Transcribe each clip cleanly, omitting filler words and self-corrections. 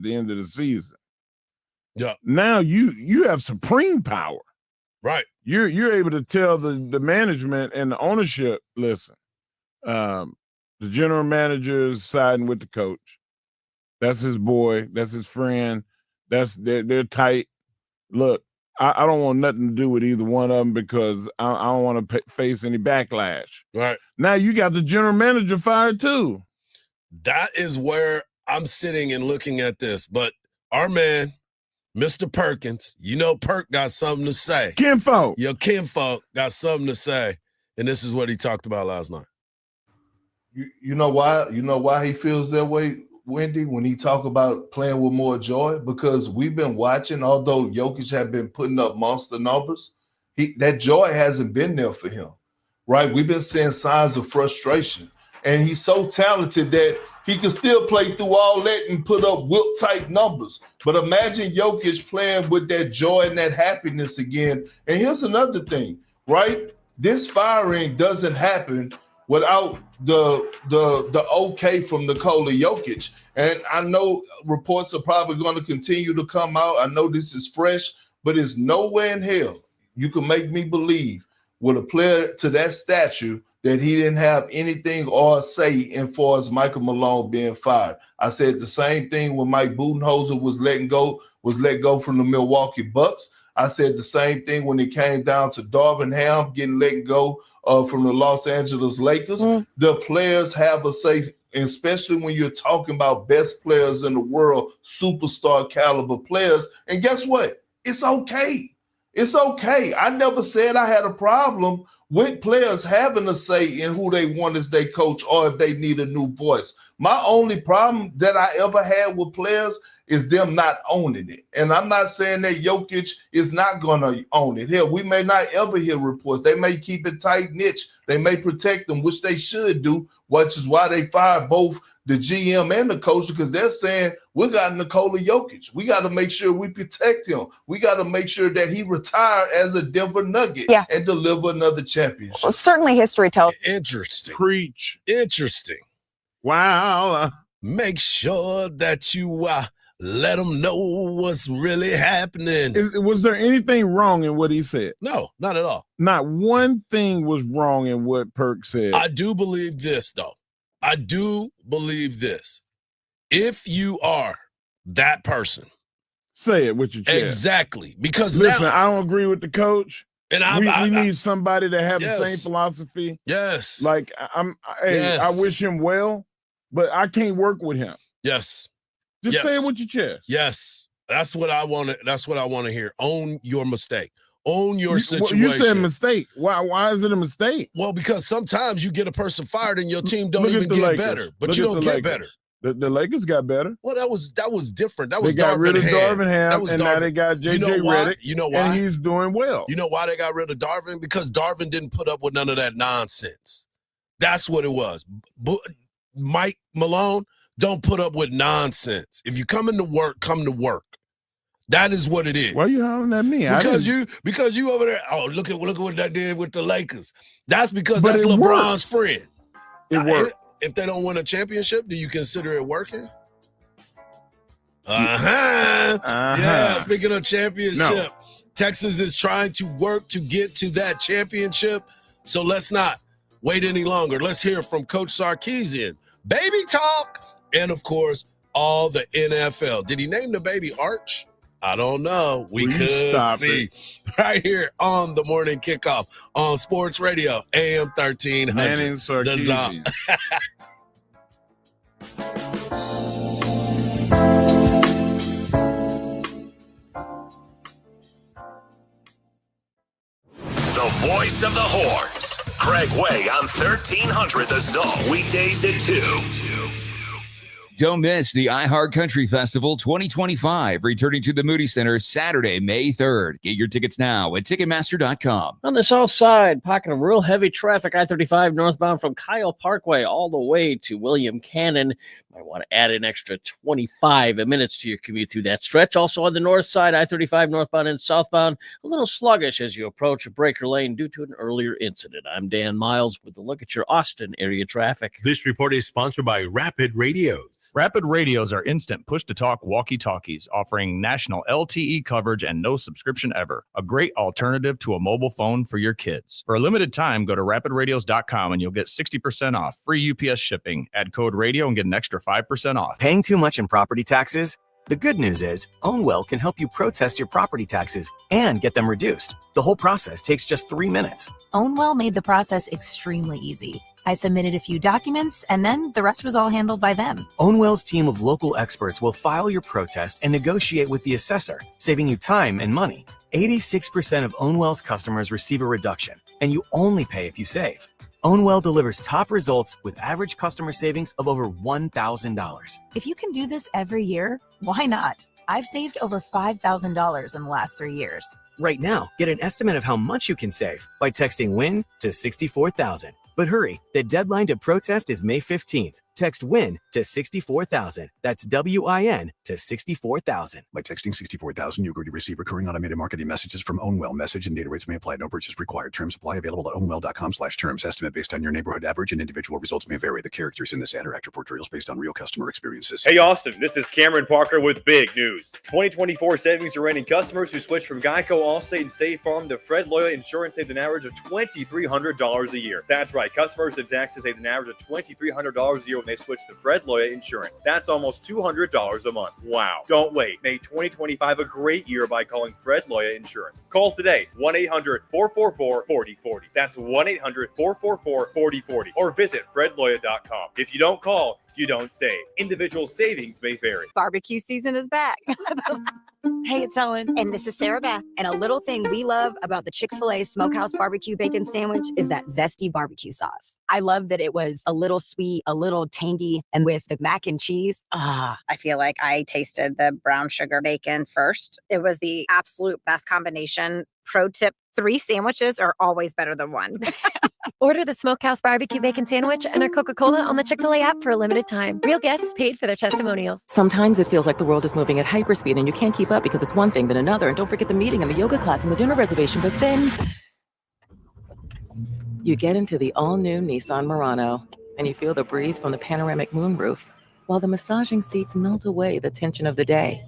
the end of the season. Yeah. Now you have supreme power. Right. You're able to tell the management and the ownership, listen, the general manager is siding with the coach. That's his boy. That's his friend. They're tight. Look, I don't want nothing to do with either one of them because I don't want to face any backlash. Right. Now you got the general manager fired too. That is where I'm sitting and looking at this. But our man, Mr. Perkins, Perk got something to say. Kinfolk. Your kinfolk got something to say. And this is what he talked about last night. You know why? You know why he feels that way, Wendy, when he talk about playing with more joy? Because we've been watching, although Jokic have been putting up monster numbers, that joy hasn't been there for him, right? We've been seeing signs of frustration. And he's so talented that he can still play through all that and put up Wilt-type numbers. But imagine Jokic playing with that joy and that happiness again. And here's another thing, right? This firing doesn't happen without the okay from Nikola Jokic. And I know reports are probably going to continue to come out. I know this is fresh, but it's nowhere in hell you can make me believe with a player to that stature that he didn't have anything or say in far as Michael Malone being fired. I said the same thing when Mike Budenholzer was let go from the Milwaukee Bucks. I said the same thing when it came down to Darvin Ham getting let go from the Los Angeles Lakers. The players have a say, especially when you're talking about best players in the world, superstar caliber players. And guess what? It's okay. It's okay. I never said I had a problem with players having a say in who they want as their coach or if they need a new voice. My only problem that I ever had with players is them not owning it. And I'm not saying that Jokic is not going to own it. Hell, we may not ever hear reports. They may keep it tight niche. They may protect them, which they should do, which is why they fired both the GM and the coach, because they're saying, we got Nikola Jokic. We got to make sure we protect him. We got to make sure that he retire as a Denver Nugget and deliver another championship. Well, certainly history tells. Interesting. Preach. Interesting. Wow. Make sure that you let them know what's really happening. Was there anything wrong in what he said? No, not at all. Not one thing was wrong in what Perk said. I do believe this, though. I do believe this. If you are that person. Say it with your chest. Exactly. Because listen, now, I don't agree with the coach. And we need somebody to have the same philosophy. Yes. Like, I wish him well, but I can't work with him. Yes. Just say it with your chest. Yes. That's what I want to hear. Own your mistake. Own your situation. You said mistake. Why is it a mistake? Well, because sometimes you get a person fired and your team don't even get better. But you don't get better. The Lakers got better. Well, that was different. That was they got rid of Darvin Ham, and now they got JJ Redick. You know why? And he's doing well. You know why they got rid of Darvin? Because Darvin didn't put up with none of that nonsense. That's what it was. Mike Malone, don't put up with nonsense. If you come into work, come to work. That is what it is. Why are you hollering at me? Because you over there. Oh, look at what that did with the Lakers. That's because that's LeBron's friend. It worked. If they don't win a championship, do you consider it working? Yeah, speaking of championship, Texas is trying to work to get to that championship. So let's not wait any longer. Let's hear from Coach Sarkisian. Baby talk. And, of course, all the NFL. Did he name the baby Arch? I don't know. We could see right here on the morning kickoff on Sports Radio, AM 1300. Manning Sarkisian. The voice of the Horns. Craig Way on 1300 The Zone. Weekdays at 2. Don't miss the iHeart Country Festival 2025, returning to the Moody Center Saturday, May 3rd. Get your tickets now at Ticketmaster.com. On the south side, pocket of real heavy traffic, I-35 northbound from Kyle Parkway all the way to William Cannon. Might want to add an extra 25 minutes to your commute through that stretch. Also on the north side, I-35 northbound and southbound, a little sluggish as you approach a breaker lane due to an earlier incident. I'm Dan Miles with a look at your Austin area traffic. This report is sponsored by Rapid Radios. Rapid Radios are instant push-to-talk walkie-talkies offering national LTE coverage and no subscription ever. A great alternative to a mobile phone for your kids. For a limited time, go to rapidradios.com and you'll get 60% off. Free UPS shipping. Add code radio and get an extra 5% off. Paying too much in property taxes? The good news is Ownwell can help you protest your property taxes and get them reduced. The whole process takes just 3 minutes. Ownwell made the process extremely easy. I submitted a few documents, and then the rest was all handled by them. Ownwell's team of local experts will file your protest and negotiate with the assessor, saving you time and money. 86% of Ownwell's customers receive a reduction, and you only pay if you save. Ownwell delivers top results with average customer savings of over $1,000. If you can do this every year, why not? I've saved over $5,000 in the last 3 years. Right now, get an estimate of how much you can save by texting WIN to 64,000. But hurry, the deadline to protest is May 15th. Text WIN to 64,000. That's WIN to 64,000. By texting 64,000, you agree to receive recurring automated marketing messages from Ownwell. Message and data rates may apply. No purchase required. Terms apply. Available at ownwell.com/terms. Estimate based on your neighborhood average and individual results may vary. The characters in this ad are accurate portrayals based on real customer experiences. Hey, Austin, this is Cameron Parker with big news. 2024 savings are ending. Customers who switch from Geico, Allstate, and State Farm to Fred Loya Insurance saved an average of $2,300 a year. That's right. Customers in Texas saved an average of $2,300 a year when they switch to Fred Loya Insurance. That's almost $200 a month. Wow. Don't wait. Make 2025 a great year by calling Fred Loya Insurance. Call today, 1-800-444-4040. That's 1-800-444-4040. Or visit fredloya.com. If you don't call, you don't save. Individual savings may vary. Barbecue season is back. Hey, it's Ellen. And this is Sarah Beth. And a little thing we love about the Chick-fil-A Smokehouse Barbecue Bacon Sandwich is that zesty barbecue sauce. I love that it was a little sweet, a little tangy, and with the mac and cheese. I feel like I tasted the brown sugar bacon first. It was the absolute best combination. Pro tip, 3 sandwiches are always better than 1. Order the Smokehouse Barbecue Bacon Sandwich and our Coca-Cola on the Chick-fil-A app for a limited time. Real guests paid for their testimonials. Sometimes it feels like the world is moving at hyperspeed and you can't keep up because it's one thing then another. And don't forget the meeting and the yoga class and the dinner reservation. But then you get into the all-new Nissan Murano and you feel the breeze from the panoramic moonroof while the massaging seats melt away the tension of the day.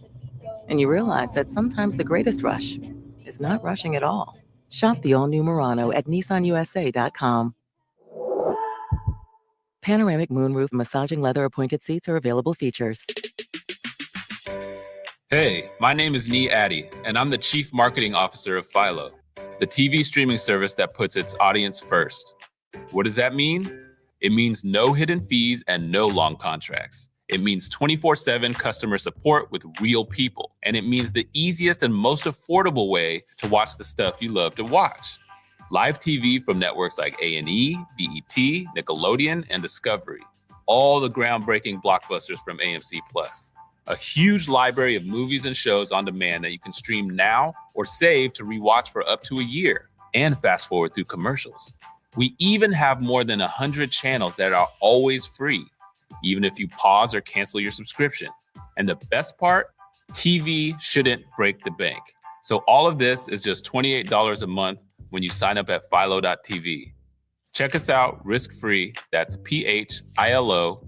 And you realize that sometimes the greatest rush is not rushing at all. Shop the all-new Murano at nissanusa.com. Panoramic moonroof massaging leather appointed seats are available features. Hey, my name is Nee Addy, and I'm the Chief Marketing Officer of Philo, the TV streaming service that puts its audience first. What does that mean? It means no hidden fees and no long contracts. It means 24/7 customer support with real people. And it means the easiest and most affordable way to watch the stuff you love to watch. Live TV from networks like A&E, BET, Nickelodeon, and Discovery. All the groundbreaking blockbusters from AMC+. A huge library of movies and shows on demand that you can stream now or save to rewatch for up to a year and fast forward through commercials. We even have more than 100 channels that are always free, even if you pause or cancel your subscription. And the best part, TV shouldn't break the bank. So all of this is just $28 a month when you sign up at philo.tv. Check us out risk-free. That's philo.tv.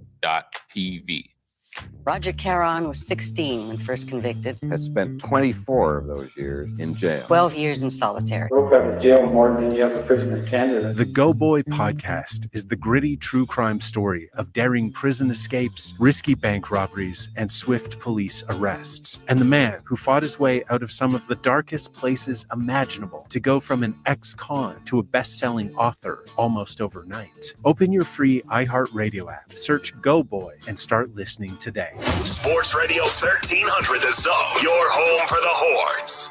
Roger Caron was 16 when first convicted. Has spent 24 of those years in jail. 12 years in solitary. Broke out of jail more than any other prisoner in Canada. The Go Boy podcast is the gritty true crime story of daring prison escapes, risky bank robberies, and swift police arrests. And the man who fought his way out of some of the darkest places imaginable to go from an ex-con to a best-selling author almost overnight. Open your free iHeartRadio app, search Go Boy, and start listening today. Sports Radio 1300 The Zone, your home for the Horns.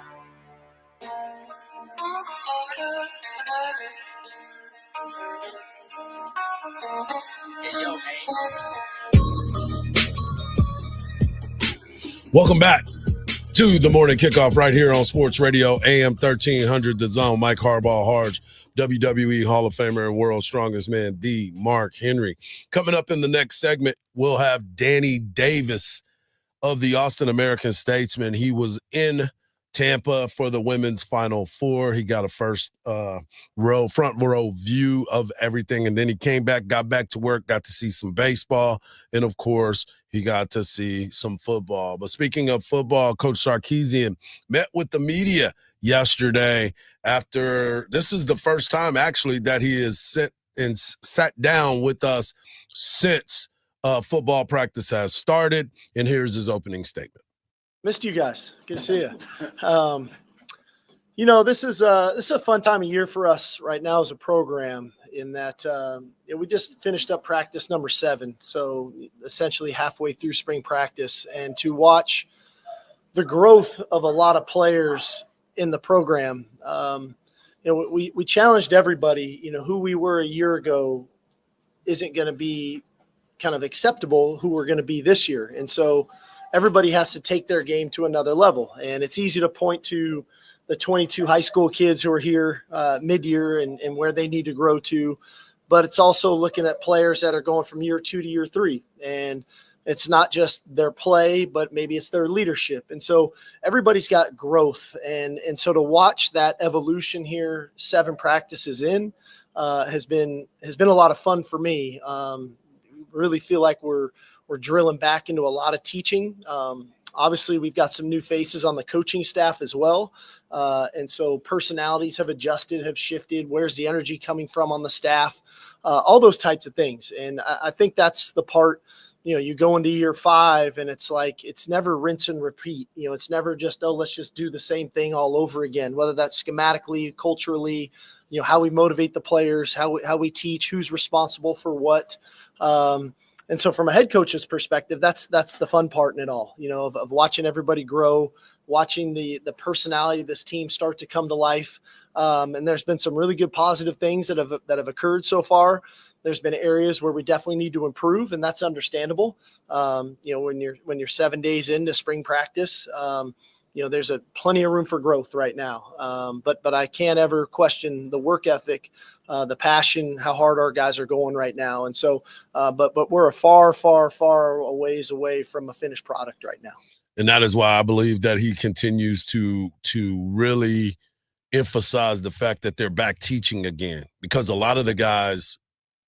Welcome back to the morning kickoff right here on Sports Radio AM 1300 The Zone. Mike Hardball, Hardge, WWE Hall of Famer and World's Strongest Man, the Mark Henry. Coming up in the next segment, we'll have Danny Davis of the Austin American-Statesman. He was in Tampa for the women's Final Four. He got a front row view of everything, and then he came back, got back to work, got to see some baseball, and of course, he got to see some football. But speaking of football, Coach Sarkisian met with the media yesterday after this is the first time actually that he has sat down with us since football practice has started, and here's his opening statement. Missed you guys. Good to see you. This is a fun time of year for us right now as a program in that we just finished up practice number 7, so essentially halfway through spring practice, and to watch the growth of a lot of players in the program. We challenged everybody. Who we were a year ago isn't going to be kind of acceptable who we're going to be this year, and so everybody has to take their game to another level. And it's easy to point to the 22 high school kids who are here mid-year and where they need to grow to. But it's also looking at players that are going from year 2 to year 3. And it's not just their play, but maybe it's their leadership. And so everybody's got growth. And so to watch that evolution here, 7 practices in, has been a lot of fun for me. Really feel like we're drilling back into a lot of teaching. Obviously, we've got some new faces on the coaching staff as well. And so personalities have adjusted, have shifted. Where's the energy coming from on the staff? All those types of things. And I think that's the part, you go into year 5 and it's like, it's never rinse and repeat. It's never just, let's just do the same thing all over again, whether that's schematically, culturally, how we motivate the players, how we teach, who's responsible for what. And so from a head coach's perspective, that's the fun part in it all, of watching everybody grow, watching the personality of this team start to come to life. And there's been some really good positive things that have occurred so far. There's been areas where we definitely need to improve, and that's understandable. When you're 7 days into spring practice, there's plenty of room for growth right now. But I can't ever question the work ethic, the passion, how hard our guys are going right now. And so, but we're a far, far, far a ways away from a finished product right now. And that is why I believe that he continues to really emphasize the fact that they're back teaching again, because a lot of the guys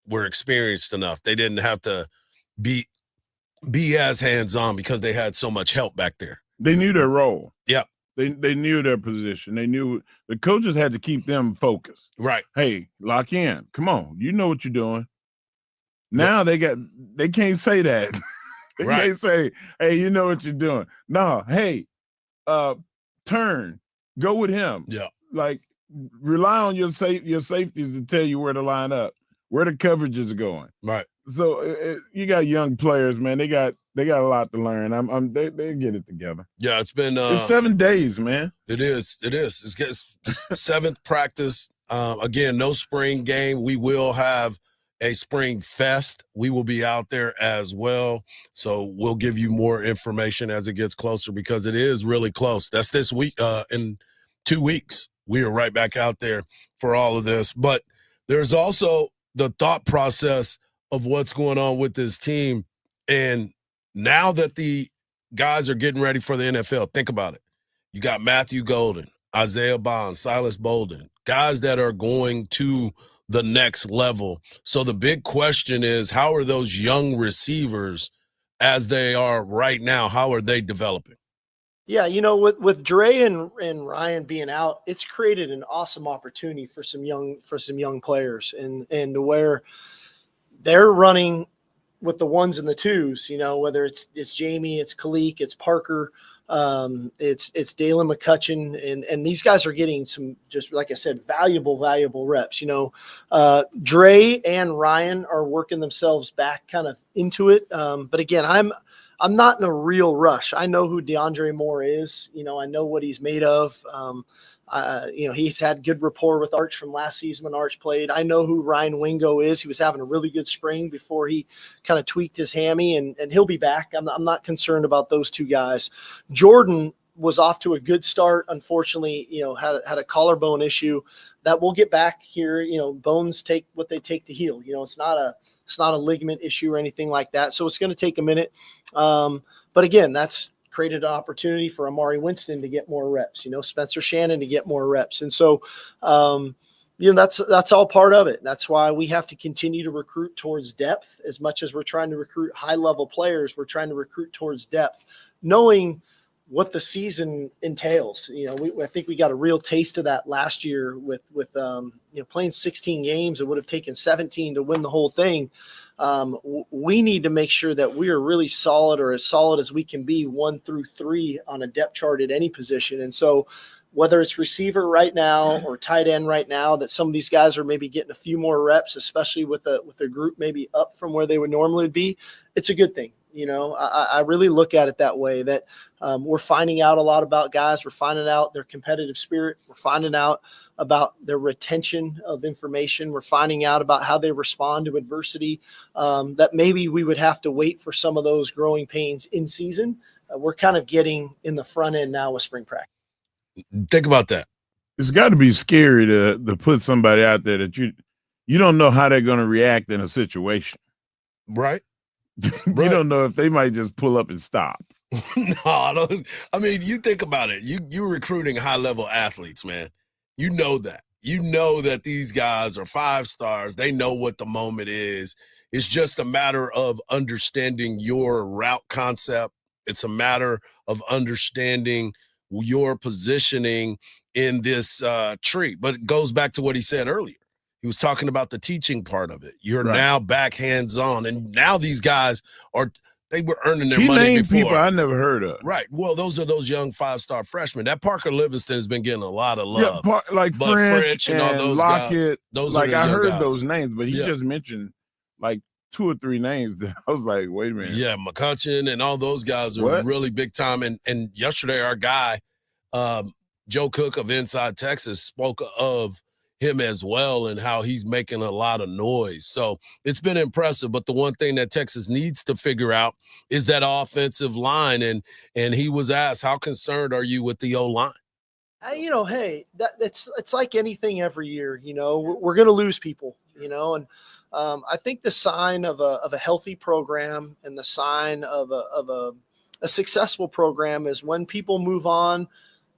were experienced enough. They didn't have to be as hands-on because they had so much help back there. They knew their role. Yeah. They knew their position. They knew the coaches had to keep them focused. Right. Hey, lock in. Come on. You know what you're doing. Now they can't say that. They can't say, hey, you know what you're doing. No, hey, turn. Go with him. Yeah. Like, rely on your safeties to tell you where to line up, where the coverages are going. Right. So you got young players, man. They got a lot to learn. They get it together. Yeah, it's been it's 7 days, man. It is. It's 7th practice. Again, no spring game. We will have a spring fest. We will be out there as well. So we'll give you more information as it gets closer, because it is really close. That's this week. In 2 weeks, we are right back out there for all of this. But there's also the thought process of what's going on with this team. And now that the guys are getting ready for the NFL, think about it. You got Matthew Golden, Isaiah Bond, Silas Bolden, guys that are going to the next level. So the big question is, how are those young receivers, as they are right now, how are they developing? Yeah, with Dre and Ryan being out, it's created an awesome opportunity for some young players, and to where they're running with the 1s and the 2s, whether it's Jamie, it's Kalik, it's Parker, it's Dalen McCutcheon, and these guys are getting some, just like I said, valuable reps. Dre and Ryan are working themselves back kind of into it. But again, I'm not in a real rush. I know who DeAndre Moore is. I know what he's made of. He's had good rapport with Arch from last season when Arch played. I know who Ryan Wingo is. He was having a really good spring before he kind of tweaked his hammy, and he'll be back. I'm not concerned about those 2 guys. Jordan was off to a good start. Unfortunately, had a collarbone issue that we'll get back here. Bones take what they take to heal. It's not a ligament issue or anything like that. So it's going to take a minute. But again, that's created an opportunity for Amari Winston to get more reps, Spencer Shannon to get more reps. And so, that's all part of it. That's why we have to continue to recruit towards depth. As much as we're trying to recruit high level players, we're trying to recruit towards depth, knowing what the season entails. I think we got a real taste of that last year with playing 16 games. It would have taken 17 to win the whole thing. We need to make sure that we are really solid, or as solid as we can be, 1 through 3 on a depth chart at any position. And so whether it's receiver right now or tight end right now, that some of these guys are maybe getting a few more reps, especially with a group maybe up from where they would normally be, it's a good thing. I really look at it that way, that we're finding out a lot about guys. We're finding out their competitive spirit. We're finding out about their retention of information. We're finding out about how they respond to adversity, that maybe we would have to wait for some of those growing pains in season. We're kind of getting in the front end now with spring practice. Think about that. It's got to be scary to put somebody out there that you don't know how they're going to react in a situation. Right. You don't know if they might just pull up and stop. No, I mean, you think about it. You're recruiting high-level athletes, man. You know that. You know that these guys are 5 stars. They know what the moment is. It's just a matter of understanding your route concept. It's a matter of understanding your positioning in this tree. But it goes back to what he said earlier. He was talking about the teaching part of it. You're now back hands-on, and now these guys they were earning their money before. People I never heard of. Right. Well, those are those young 5-star freshmen. That Parker Livingston has been getting a lot of love. Yeah, like French and all those Lockett. Guys, those like are I heard guys. those names, but he just mentioned like 2 or 3 names. I was like, wait a minute. Yeah, McCutcheon and all those guys are really big time. And yesterday, our guy, Joe Cook of Inside Texas, spoke of him as well and how he's making a lot of noise. So it's been impressive. But the one thing that Texas needs to figure out is that offensive line. And he was asked, how concerned are you with the O-line? Hey, it's like anything every year. We're going to lose people. And I think the sign of a healthy program and the sign of a successful program is when people move on,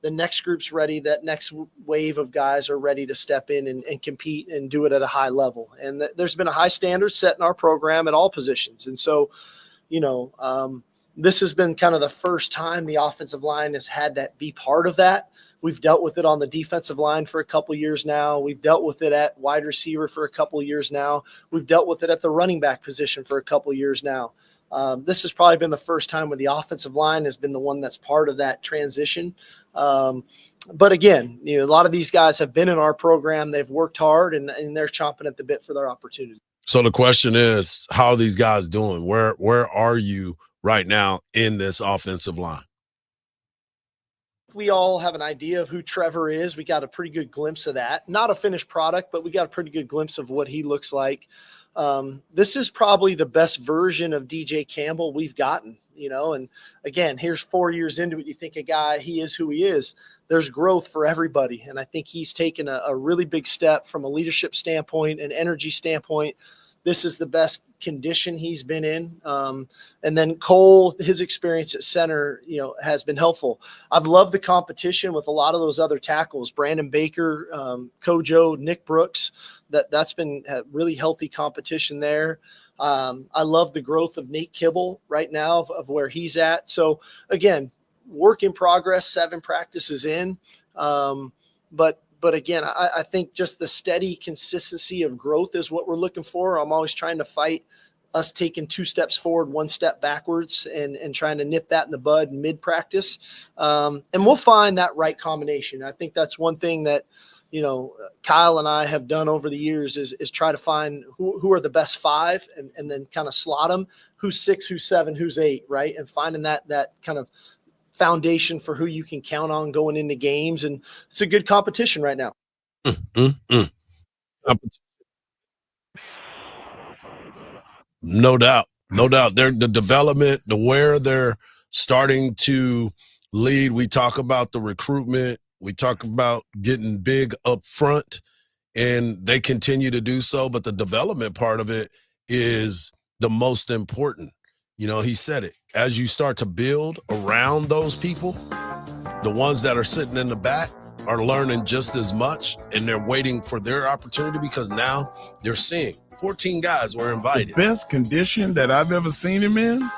the next group's ready. That next wave of guys are ready to step in and compete and do it at a high level. And there's been a high standard set in our program at all positions. And so, this has been kind of the first time the offensive line has had to be part of that. We've dealt with it on the defensive line for a couple of years now. We've dealt with it at wide receiver for a couple of years now. We've dealt with it at the running back position for a couple of years now. This has probably been the first time where the offensive line has been the one that's part of that transition. But again, a lot of these guys have been in our program. They've worked hard and they're chomping at the bit for their opportunities. So the question is, how are these guys doing? Where are you right now in this offensive line? We all have an idea of who Trevor is. We got a pretty good glimpse of that. Not a finished product, but we got a pretty good glimpse of what he looks like. This is probably the best version of DJ Campbell we've gotten, and again, here's 4 years into it. You think he is who he is. There's growth for everybody. And I think he's taken a really big step from a leadership standpoint, an energy standpoint. This is the best condition he's been in. And then Cole, his experience at center, has been helpful. I've loved the competition with a lot of those other tackles, Brandon Baker, Kojo, Nick Brooks. That's been a really healthy competition there. I love the growth of Nate Kibble right now of where he's at. So again, work in progress, 7 practices in. But again, I think just the steady consistency of growth is what we're looking for. I'm always trying to fight us taking 2 steps forward, 1 step backwards, and trying to nip that in the bud mid practice. And we'll find that right combination. I think that's one thing that, Kyle and I have done over the years is try to find who are the best 5 and then kind of slot them. Who's 6, who's 7, who's 8, right? And finding that kind of foundation for who you can count on going into games. And it's a good competition right now. No doubt. They're the development, where they're starting to lead. We talk about the recruitment. We talk about getting big up front, and they continue to do so. But the development part of it is the most important. You know, he said it. As you start to build around those people, the ones that are sitting in the back are learning just as much, and they're waiting for their opportunity because now they're seeing 14 guys were invited. The best condition that I've ever seen him in?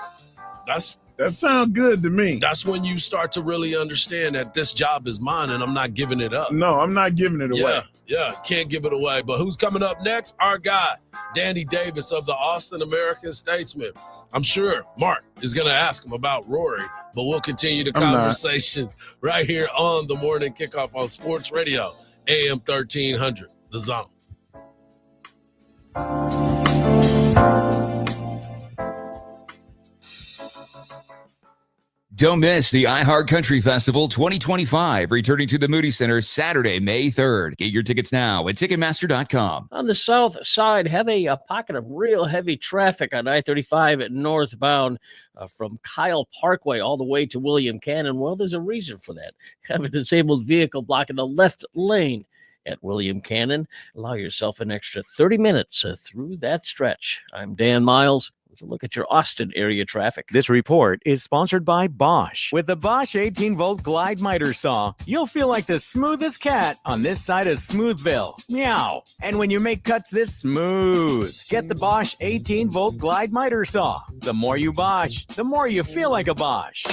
That sounds good to me. That's when you start to really understand that this job is mine and I'm not giving it up. No, I'm not giving it away. Yeah, can't give it away. But who's coming up next? Our guy, Danny Davis of the Austin American-Statesman. I'm sure Mark is going to ask him about Rory, but we'll continue the conversation right here on the Morning Kickoff on Sports Radio, AM 1300, The Zone. Don't miss the iHeart Country Festival 2025, returning to the Moody Center Saturday, May 3rd. Get your tickets now at Ticketmaster.com. On the south side, have a pocket of real heavy traffic on I-35 northbound from Kyle Parkway all the way to William Cannon. Well, there's a reason for that. Have a disabled vehicle blocking the left lane at William Cannon. Allow yourself an extra 30 minutes through that stretch. I'm Dan Miles. Let's look at your Austin area traffic. This report is sponsored by Bosch. With the Bosch 18-volt Glide Miter Saw, you'll feel like the smoothest cat on this side of Smoothville. Meow. And when you make cuts this smooth, get the Bosch 18-volt Glide Miter Saw. The more you Bosch, the more you feel like a Bosch.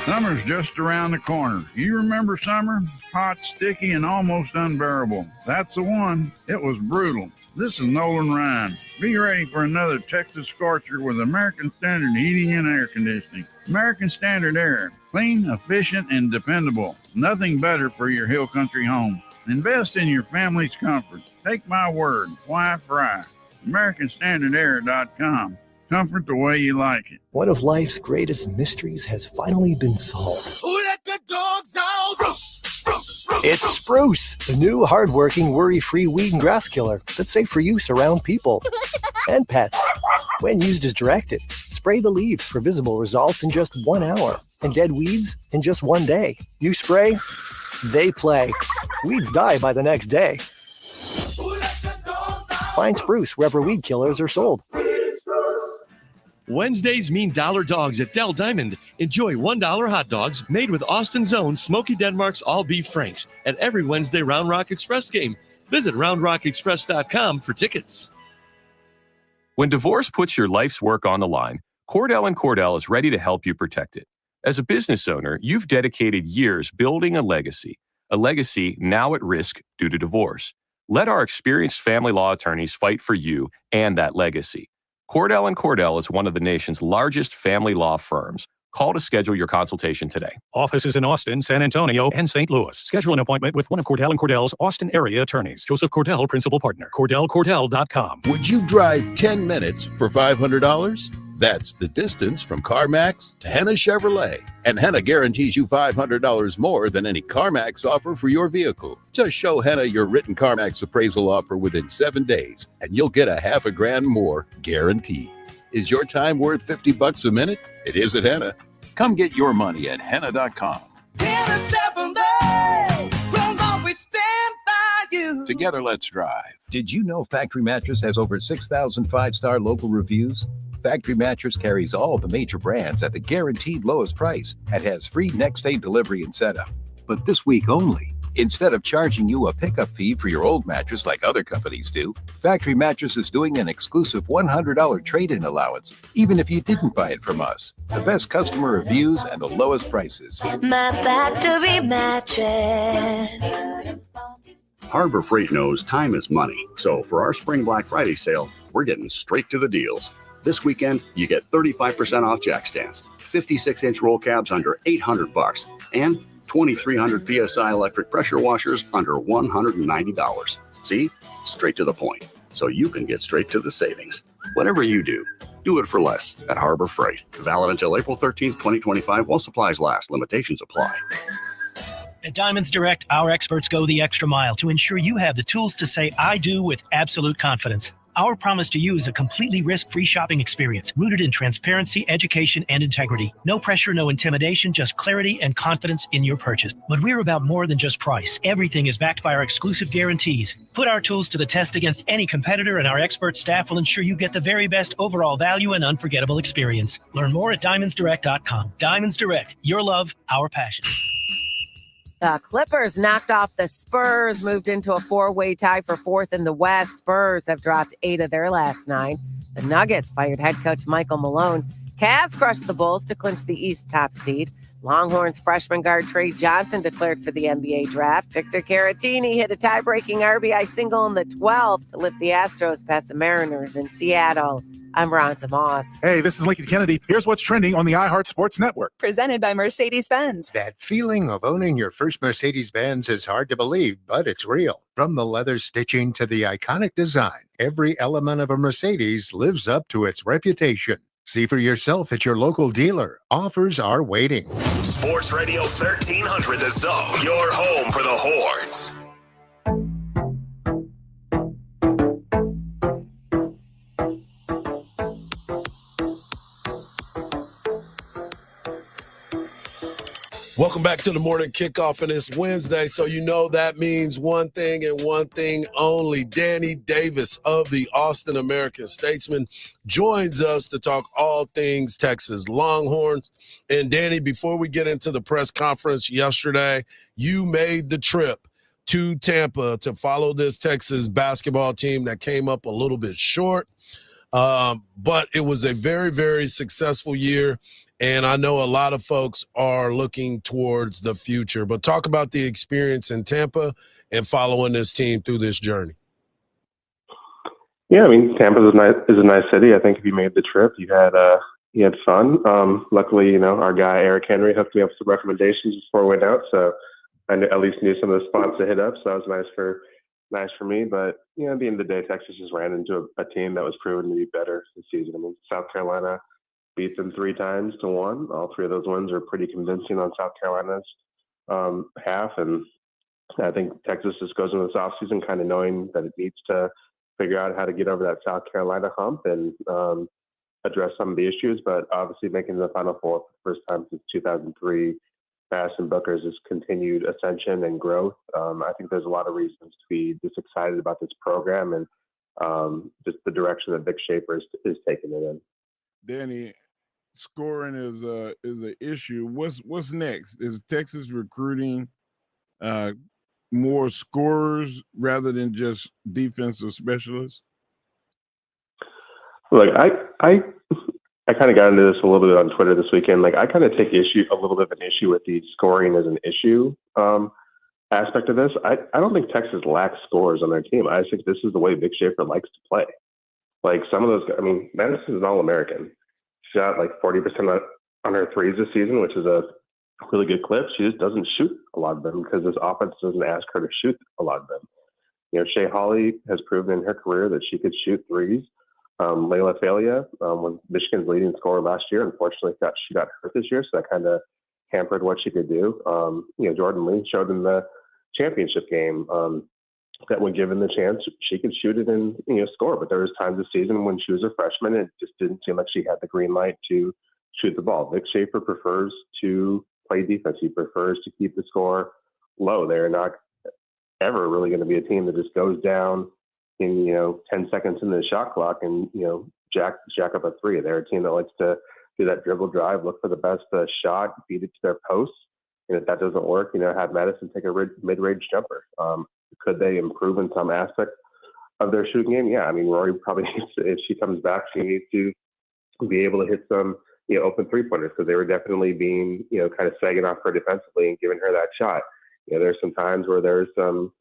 Summer's just around the corner. You remember summer? Hot, sticky, and almost unbearable. That's the one. It was brutal. This is Nolan Ryan. Be ready for another Texas scorcher with American Standard Heating and Air Conditioning. American Standard Air. Clean, efficient, and dependable. Nothing better for your hill country home. Invest in your family's comfort. Take my word. Why fry? AmericanStandardAir.com. Comfort the way you like it. One of life's greatest mysteries has finally been solved. Who let the dogs out? It's Spruce, the new hard-working, worry-free weed and grass killer that's safe for use around people and pets. When used as directed, spray the leaves for visible results in just 1 hour and dead weeds in just 1 day. You spray, they play. Weeds die by the next day. Find Spruce wherever weed killers are sold. Wednesdays mean dollar dogs at Del Diamond. Enjoy $1 hot dogs made with Austin's own Smoky Denmark's all beef franks at every Wednesday Round Rock Express game. Visit roundrockexpress.com for tickets. When divorce puts your life's work on the line, Cordell & Cordell is ready to help you protect it. As a business owner, you've dedicated years building a legacy now at risk due to divorce. Let our experienced family law attorneys fight for you and that legacy. Cordell & Cordell is one of the nation's largest family law firms. Call to schedule your consultation today. Offices in Austin, San Antonio, and St. Louis. Schedule an appointment with one of Cordell & Cordell's Austin area attorneys. Joseph Cordell, Principal Partner. CordellCordell.com. Would you drive 10 minutes for $500? That's the distance from CarMax to Henna Chevrolet. And Henna guarantees you $500 more than any CarMax offer for your vehicle. Just show Henna your written CarMax appraisal offer within 7 days, and you'll get $1,000 more guaranteed. Is your time worth $50 a minute? It is at Henna. Come get your money at Henna.com. Henna Chevrolet, we'll always stand by you. Together, let's drive. Did you know Factory Mattress has over 6,000 5-star local reviews? Factory Mattress carries all the major brands at the guaranteed lowest price and has free next-day delivery and setup. But this week only, instead of charging you a pickup fee for your old mattress like other companies do, Factory Mattress is doing an exclusive $100 trade-in allowance, even if you didn't buy it from us. The best customer reviews and the lowest prices. My Factory Mattress. Harbor Freight knows time is money, so for our Spring Black Friday sale, we're getting straight to the deals. This weekend, you get 35% off jack stands, 56-inch roll cabs under $800, and 2,300 PSI electric pressure washers under $190. See? Straight to the point, so you can get straight to the savings. Whatever you do it for less at Harbor Freight. Valid until April 13th, 2025, while supplies last. Limitations apply. At Diamonds Direct, our experts go the extra mile to ensure you have the tools to say I do with absolute confidence. Our promise to you is a completely risk-free shopping experience rooted in transparency, education, and integrity. No pressure, no intimidation, just clarity and confidence in your purchase. But we're about more than just price. Everything is backed by our exclusive guarantees. Put our tools to the test against any competitor, and our expert staff will ensure you get the very best overall value and unforgettable experience. Learn more at DiamondsDirect.com. Diamonds Direct, your love, our passion. The Clippers knocked off the Spurs, moved into a four-way tie for fourth in the West. Spurs have dropped 8 of their last 9. The Nuggets fired head coach Michael Malone. Cavs crushed the Bulls to clinch the East top seed. Longhorns freshman guard Trey Johnson declared for the NBA draft. Victor Caratini hit a tie-breaking RBI single in the 12th to lift the Astros past the Mariners in Seattle. I'm Ronza Moss. Hey, this is Lincoln Kennedy. Here's what's trending on the iHeart Sports Network. Presented by Mercedes-Benz. That feeling of owning your first Mercedes-Benz is hard to believe, but it's real. From the leather stitching to the iconic design, every element of a Mercedes lives up to its reputation. See for yourself at your local dealer. Offers are waiting. Sports Radio 1300 The Zone, your home for the Hordes. Welcome back to the morning kickoff, and it's Wednesday, so you know that means one thing and one thing only. Danny Davis of the Austin American-Statesman joins us to talk all things Texas Longhorns. And Danny, before we get into the press conference yesterday, you made the trip to Tampa to follow this Texas basketball team that came up a little bit short. But it was a very, very successful year. And I know a lot of folks are looking towards the future. But talk about the experience in Tampa and following this team through this journey. Yeah, I mean, Tampa is a nice city. I think if you made the trip, you had fun. Luckily, our guy Eric Henry hooked me up some recommendations before we went out, so I at least knew some of the spots to hit up. So that was nice for me. But at the end of the day, Texas just ran into a team that was proven to be better this season. I mean, South Carolina beat them 3 times to 1. All 3 of those wins are pretty convincing on South Carolina's half. And I think Texas just goes into this offseason kind of knowing that it needs to figure out how to get over that South Carolina hump and address some of the issues. But obviously making the Final Four for the first time since 2003, Madison Booker's has continued ascension and growth. I think there's a lot of reasons to be just excited about this program and just the direction that Vic Schaefer is taking it in. Danny, scoring is an issue. What's next? Is Texas recruiting more scorers rather than just defensive specialists? Look, I kind of got into this a little bit on Twitter this weekend. Like, I kind of take a little bit of an issue with the scoring as an issue aspect of this. I don't think Texas lacks scorers on their team. I think this is the way Vic Schaefer likes to play. Like, some of those, I mean, Madison is an All-American. She shot like 40% on her threes this season, which is a really good clip. She just doesn't shoot a lot of them because this offense doesn't ask her to shoot a lot of them. Shea Hawley has proven in her career that she could shoot threes. Layla Falia was Michigan's leading scorer last year. Unfortunately, she got hurt this year, so that kind of hampered what she could do. Jordan Lee showed in the championship game that when given the chance, she could shoot it and score. But there was times this season when she was a freshman, it just didn't seem like she had the green light to shoot the ball. Vic Schaefer prefers to play defense. He prefers to keep the score low. They're not ever really going to be a team that just goes down in 10 seconds in the shot clock and jack up a three. They're a team that likes to do that dribble drive, look for the best shot, beat it to their posts, and if that doesn't work, have Madison take a mid-range jumper. Could they improve in some aspect of their shooting game? Yeah, I mean, Rory probably needs to, if she comes back, she needs to be able to hit some open three-pointers because they were definitely being kind of sagging off her defensively and giving her that shot. There's some times where there's some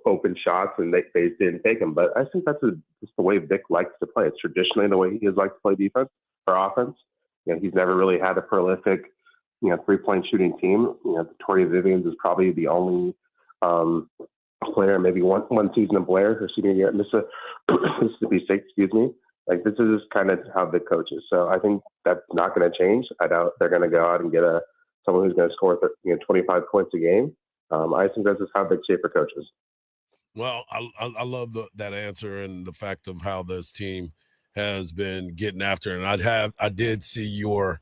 open shots and they didn't take them. But I think that's just the way Vic likes to play. It's traditionally the way he has liked to play defense or offense. He's never really had a prolific, three-point shooting team. Victoria Vivians is probably the only player, maybe one season of Blair, her senior year at Mississippi State, Like, this is kind of how Vic coaches. So I think that's not going to change. I doubt they're going to go out and get someone who's going to score 25 points a game. I think that's just how Vic Schaefer coaches. Well, I love that answer and the fact of how this team has been getting after it. And I did see your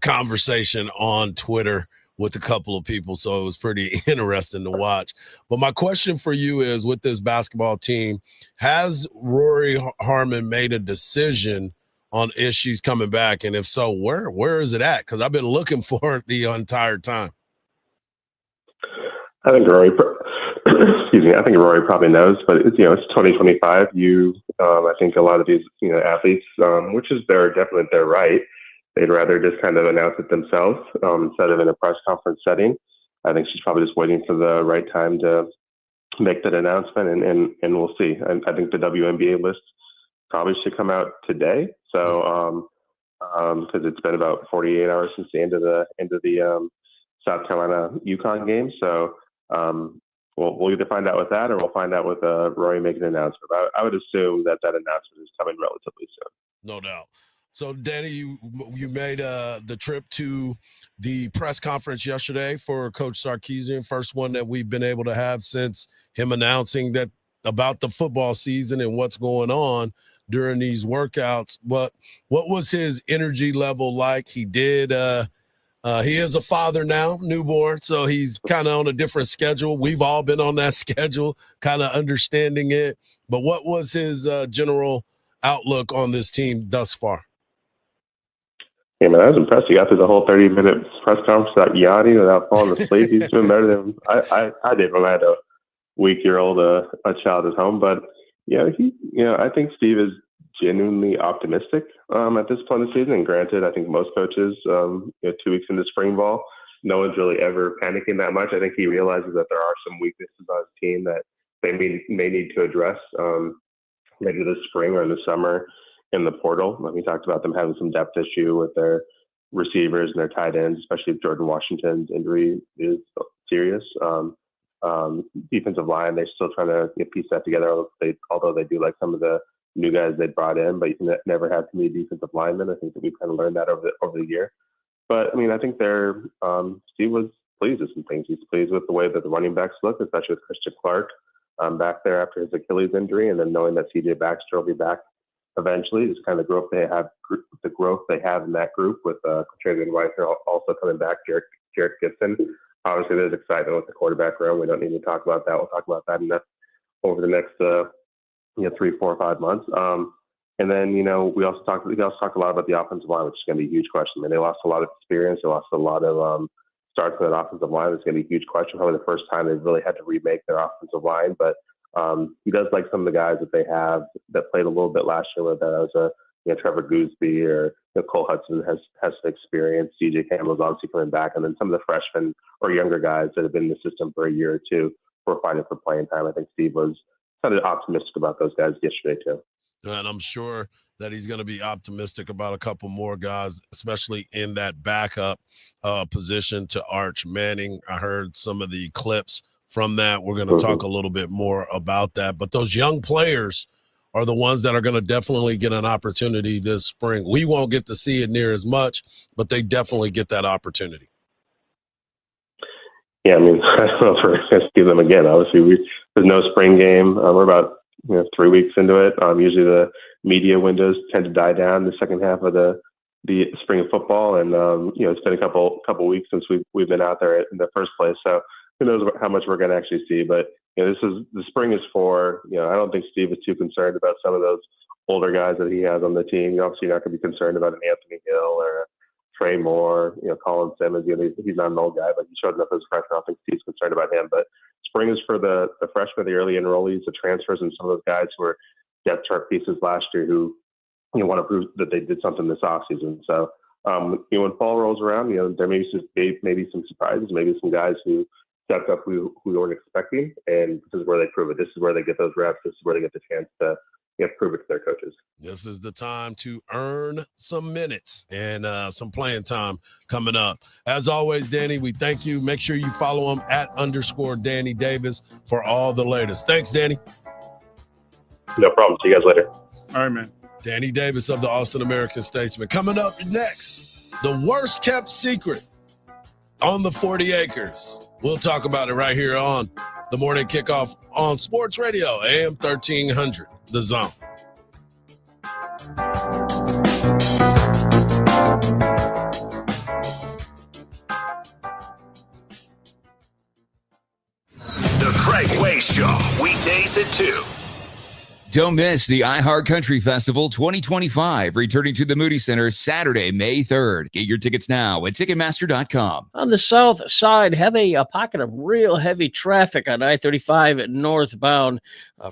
conversation on Twitter with a couple of people, so it was pretty interesting to watch. But my question for you is, with this basketball team, has Rory Harmon made a decision on if she's coming back? And if so, where is it at? Because I've been looking for it the entire time. I think Rory, excuse me. I think Rory probably knows, but it's 2025. I think a lot of these athletes, which is definitely their right, they'd rather just kind of announce it themselves instead of in a press conference setting. I think she's probably just waiting for the right time to make that announcement, and we'll see. I think the WNBA list probably should come out today. So because it's been about 48 hours since the end of the South Carolina UConn game. So we'll either find out with that, or we'll find out with Rory making an announcement. I would assume that announcement is coming relatively soon. No doubt. So, Danny, you made the trip to the press conference yesterday for Coach Sarkisian, first one that we've been able to have since him announcing that about the football season and what's going on during these workouts. But what was his energy level like? He did. He is a father now, newborn, so he's kind of on a different schedule. We've all been on that schedule, kind of understanding it. But what was his general outlook on this team thus far? Yeah, man, I was impressed. He got through the whole 30-minute press conference without yawning, without falling asleep. He's doing better than I did when I had a week-year-old, a child at home. But I think Steve is genuinely optimistic at this point of the season. And granted, I think most coaches, 2 weeks into spring ball, no one's really ever panicking that much. I think he realizes that there are some weaknesses on his team that they may need to address maybe this spring or in the summer in the portal. He talked about them having some depth issue with their receivers and their tight ends, especially if Jordan Washington's injury is serious. Defensive line, they're still trying to piece that together, although they do like some of the new guys they brought in, but you can never have too many defensive linemen. I think that we've kind of learned that over the year. But I think Steve was pleased with some things. He's pleased with the way that the running backs look, especially with Christian Clark back there after his Achilles injury, and then knowing that CJ Baxter will be back eventually. Just kind of the growth they have in that group with Travian Weiser also coming back, Jarrett Gibson. Obviously, there's excitement with the quarterback room. We don't need to talk about that. We'll talk about that over the next 3, 4, 5 months. And then, we also talked a lot about the offensive line, which is going to be a huge question. I mean, they lost a lot of experience. They lost a lot of starts on that offensive line. It's going to be a huge question. Probably the first time they've really had to remake their offensive line. But he does like some of the guys that they have that played a little bit last year, whether that was Trevor Gooseby or Cole Hudson has some experience. CJ Campbell's obviously coming back. And then some of the freshmen or younger guys that have been in the system for a year or two were fighting for playing time. I think Steve was kind of optimistic about those guys yesterday too. And I'm sure that he's going to be optimistic about a couple more guys, especially in that backup position to Arch Manning. I heard some of the clips from that. We're going to talk a little bit more about that. But those young players are the ones that are going to definitely get an opportunity this spring. We won't get to see it near as much, but they definitely get that opportunity. Yeah, I don't know if we're going to see them again. Obviously, there's no spring game. We're about 3 weeks into it. Usually the media windows tend to die down the second half of the spring of football, and it's been a couple weeks since we've been out there in the first place. So who knows how much we're going to actually see? But the spring is for. I don't think Steve is too concerned about some of those older guys that he has on the team. Obviously, you're not going to be concerned about an Anthony Hill or Trey Moore, Colin Simmons. He's not an old guy, but he showed up as a freshman. I don't think Steve's concerned about him. But spring is for the freshmen, the early enrollees, the transfers, and some of those guys who were depth chart pieces last year who want to prove that they did something this offseason. So when fall rolls around, there may be some surprises, maybe some guys who stepped up who we weren't expecting, and this is where they prove it. This is where they get those reps. This is where they get the chance to prove it to their coaches. This is the time to earn some minutes and some playing time coming up. As always, Danny, we thank you. Make sure you follow him @_Danny Davis for all the latest. Thanks, Danny. No problem. See you guys later. All right, man. Danny Davis of the Austin American-Statesman. Coming up next, the worst kept secret on the 40 acres. We'll talk about it right here on The morning kickoff on Sports Radio, AM 1300, The Zone. The Craig Way Show, weekdays at 2. Don't miss the iHeart Country Festival 2025, returning to the Moody Center Saturday, May 3rd. Get your tickets now at Ticketmaster.com. On the south side, have a pocket of real heavy traffic on I-35 northbound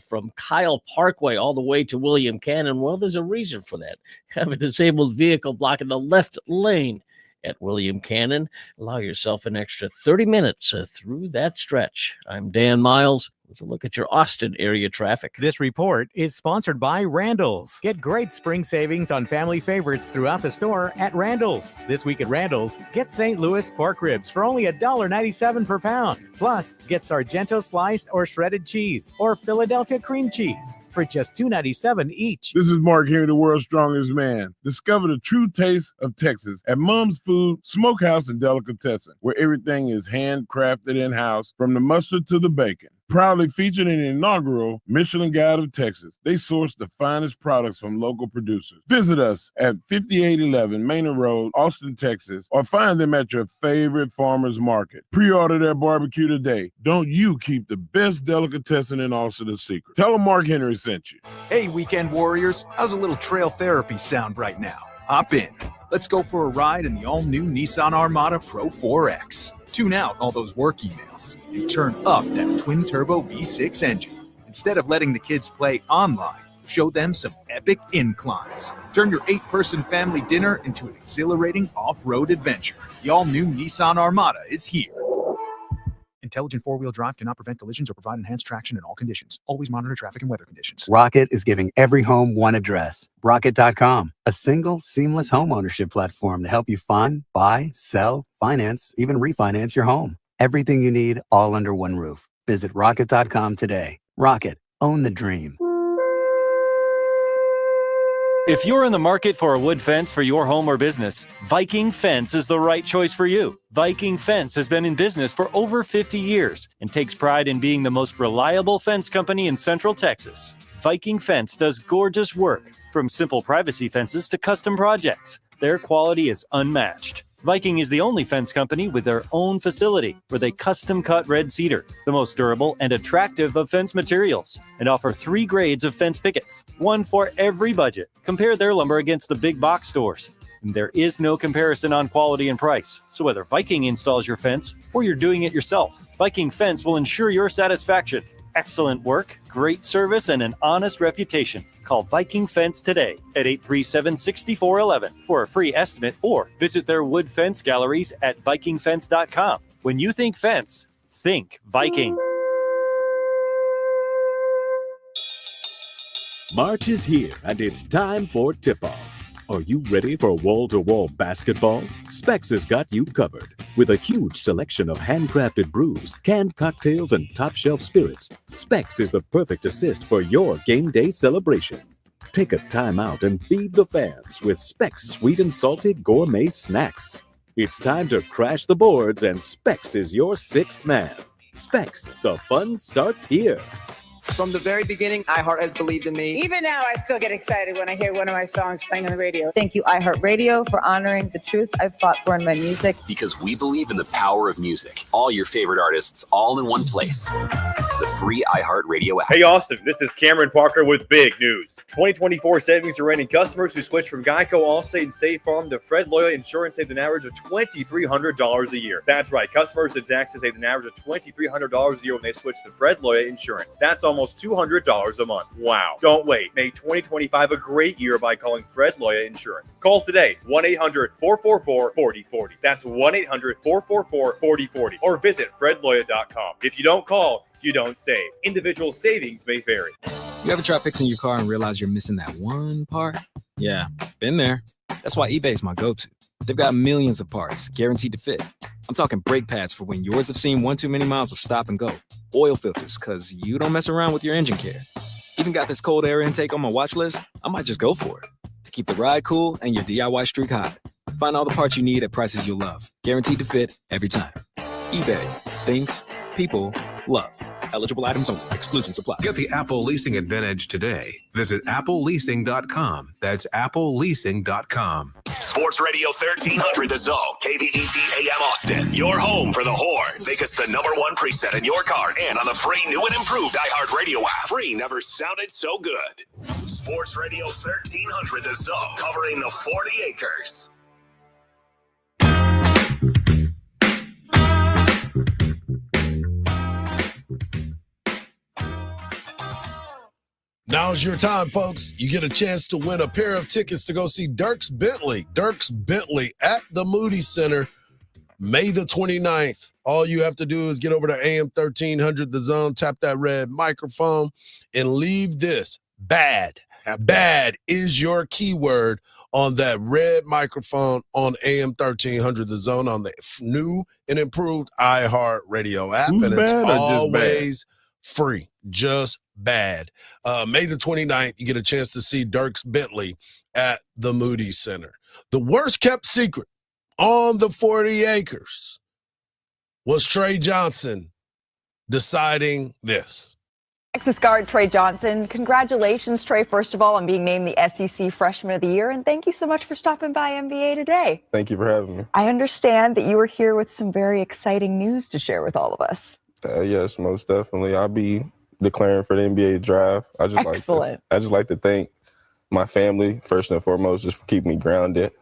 from Kyle Parkway all the way to William Cannon. Well, there's a reason for that. Have a disabled vehicle blocking the left lane at William Cannon. Allow yourself an extra 30 minutes through that stretch. I'm Dan Miles. Let's look at your Austin area traffic. This report is sponsored by Randall's. Get great spring savings on family favorites throughout the store at Randall's. This week at Randall's, get St. Louis pork ribs for only $1.97 per pound. Plus, get Sargento sliced or shredded cheese or Philadelphia cream cheese for just $2.97 each. This is Mark Henry, the world's strongest man. Discover the true taste of Texas at Mom's Food, Smokehouse, and Delicatessen, where everything is handcrafted in-house, from the mustard to the bacon. Proudly featured in the inaugural Michelin Guide of Texas, they source the finest products from local producers. Visit us at 5811 Manor Road, Austin, Texas, or find them at your favorite farmer's market. Pre-order their barbecue today. Don't you keep the best delicatessen in Austin a secret. Tell them Mark Henry sent you. Hey, weekend warriors, how's a little trail therapy sound right now? Hop in. Let's go for a ride in the all-new Nissan Armada Pro 4X. Tune out all those work emails and turn up that twin-turbo V6 engine. Instead of letting the kids play online, show them some epic inclines. Turn your 8-person family dinner into an exhilarating off-road adventure. The all-new Nissan Armada is here. Intelligent four-wheel drive cannot prevent collisions or provide enhanced traction in all conditions. Always monitor traffic and weather conditions. Rocket is giving every home one address. Rocket.com, a single, seamless home ownership platform to help you find, buy, sell, finance, even refinance your home. Everything you need, all under one roof. Visit Rocket.com today. Rocket, own the dream. If you're in the market for a wood fence for your home or business, Viking Fence is the right choice for you. Viking Fence has been in business for over 50 years and takes pride in being the most reliable fence company in Central Texas. Viking Fence does gorgeous work, from simple privacy fences to custom projects. Their quality is unmatched. Viking is the only fence company with their own facility where they custom cut red cedar, the most durable and attractive of fence materials, and offer 3 grades of fence pickets, one for every budget. Compare their lumber against the big box stores. And there is no comparison on quality and price. So whether Viking installs your fence or you're doing it yourself, Viking Fence will ensure your satisfaction. Excellent work, great service, and an honest reputation. Call Viking Fence today at 837-6411 for a free estimate, or visit their wood fence galleries at vikingfence.com. When you think fence, think Viking. March is here, and it's time for tip-off. Are you ready for wall-to-wall basketball? Specs has got you covered. With a huge selection of handcrafted brews, canned cocktails, and top-shelf spirits, Specs is the perfect assist for your game day celebration. Take a time out and feed the fans with Specs sweet and salty gourmet snacks. It's time to crash the boards, and Specs is your sixth man. Specs, the fun starts here. From the very beginning, iHeart has believed in me. Even now, I still get excited when I hear one of my songs playing on the radio. Thank you, iHeartRadio, for honoring the truth I've fought for in my music. Because we believe in the power of music. All your favorite artists, all in one place. The free iHeartRadio app. Hey, Austin, this is Cameron Parker with big news. 2024 savings are ending. Customers who switch from Geico, Allstate, and State Farm to Fred Loya Insurance saved an average of $2,300 a year. That's right. Customers at Zaxxas saved an average of $2,300 a year when they switch to Fred Loya Insurance. That's almost $200 a month. Wow. Don't wait. Make 2025 a great year by calling Fred Loya Insurance. Call today, 1-800-444-4040. That's 1-800-444-4040. Or visit fredloya.com. If you don't call, you don't save. Individual savings may vary. You ever try fixing your car and realize you're missing that one part? Yeah, been there. That's why eBay's my go-to. They've got millions of parts, guaranteed to fit. I'm talking brake pads for when yours have seen one too many miles of stop and go. Oil filters, because you don't mess around with your engine care. Even got this cold air intake on my watch list. I might just go for it. To keep the ride cool and your DIY streak hot. Find all the parts you need at prices you'll love. Guaranteed to fit every time. eBay. Things people love. Eligible items only. Exclusions apply. Get the Apple leasing advantage today. Visit appleleasing.com. That's appleleasing.com. Sports Radio 1300 The Zone, KBET AM Austin. Your home for the Horns. Make us the #1 preset in your car and on the free new and improved iHeartRadio app. Free never sounded so good. Sports Radio 1300 The Zone, covering the 40 acres. Now's your time, folks. You get a chance to win a pair of tickets to go see Dierks Bentley. Dierks Bentley at the Moody Center, May the 29th. All you have to do is get over to AM 1300 The Zone, tap that red microphone, and leave this. Bad. Bad is your keyword on that red microphone on AM 1300 The Zone on the new and improved iHeartRadio app. Who's and it's bad or just always free. Just bad. May the 29th, you get a chance to see Dierks Bentley at the Moody Center. The worst kept secret on the 40 acres was Trey Johnson deciding this. Texas guard Trey Johnson. Congratulations, Trey, first of all, on being named the SEC Freshman of the Year. And thank you so much for stopping by NBA Today. Thank you for having me. I understand that you are here with some very exciting news to share with all of us. Yes, most definitely. I'll be declaring for the NBA draft. I just like to thank my family, first and foremost, just for keeping me grounded.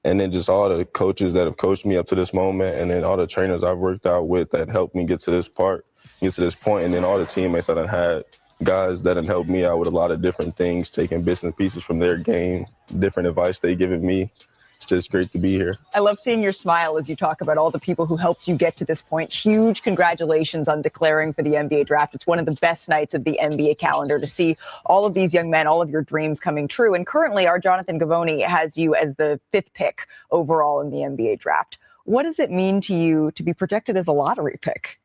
And then just all the coaches that have coached me up to this moment, and then all the trainers I've worked out with that helped me get to this point, and then all the teammates that I had, guys that have helped me out with a lot of different things, taking bits and pieces from their game, different advice they've given me. It's just great to be here. I love seeing your smile as you talk about all the people who helped you get to this point. Huge congratulations on declaring for the NBA draft. It's one of the best nights of the NBA calendar to see all of these young men, all of your dreams coming true. And currently, our Jonathan Givony has you as the 5th pick overall in the NBA draft. What does it mean to you to be projected as a lottery pick?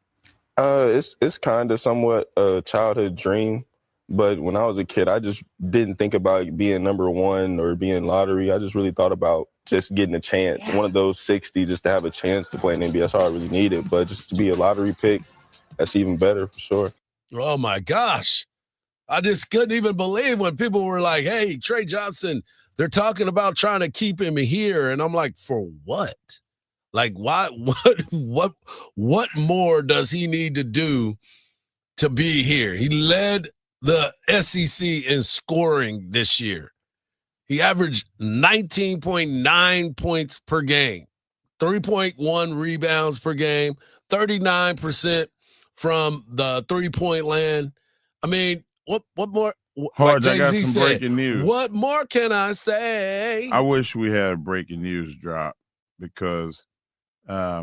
It's kind of somewhat a childhood dream. But when I was a kid, I just didn't think about being #1 or being lottery. I just really thought about just getting a chance. One of those 60 just to have a chance to play in the NBA. That's all I really needed. But just to be a lottery pick, that's even better for sure. Oh, my gosh. I just couldn't even believe when people were like, hey, Trey Johnson, they're talking about trying to keep him here. And I'm like, for what? Like, why? What more does he need to do to be here? He led the SEC in scoring this year. He averaged 19.9 points per game, 3.1 rebounds per game, 39% from the three-point land. I mean, what more? Hardge, like I got Jay-Z some said, breaking news. What more can I say? I wish we had a breaking news drop because I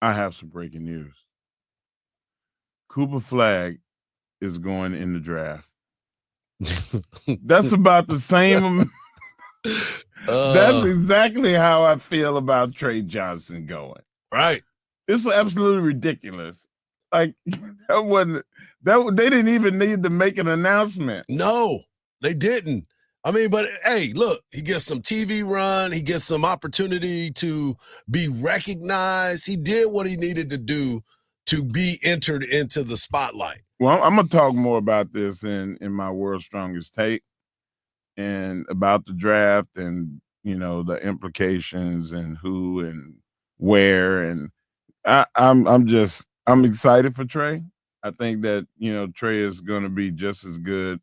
have some breaking news. Cooper Flagg is going in the draft. That's about the same. That's exactly how I feel about Trey Johnson going. Right. It's absolutely ridiculous. Like they didn't even need to make an announcement. No, they didn't. I mean, but hey, look, he gets some TV run. He gets some opportunity to be recognized. He did what he needed to do to be entered into the spotlight. Well, I'm going to talk more about this in my World's Strongest Take and about the draft and, you know, the implications and who and where. And I'm excited for Trey. I think that, you know, Trey is going to be just as good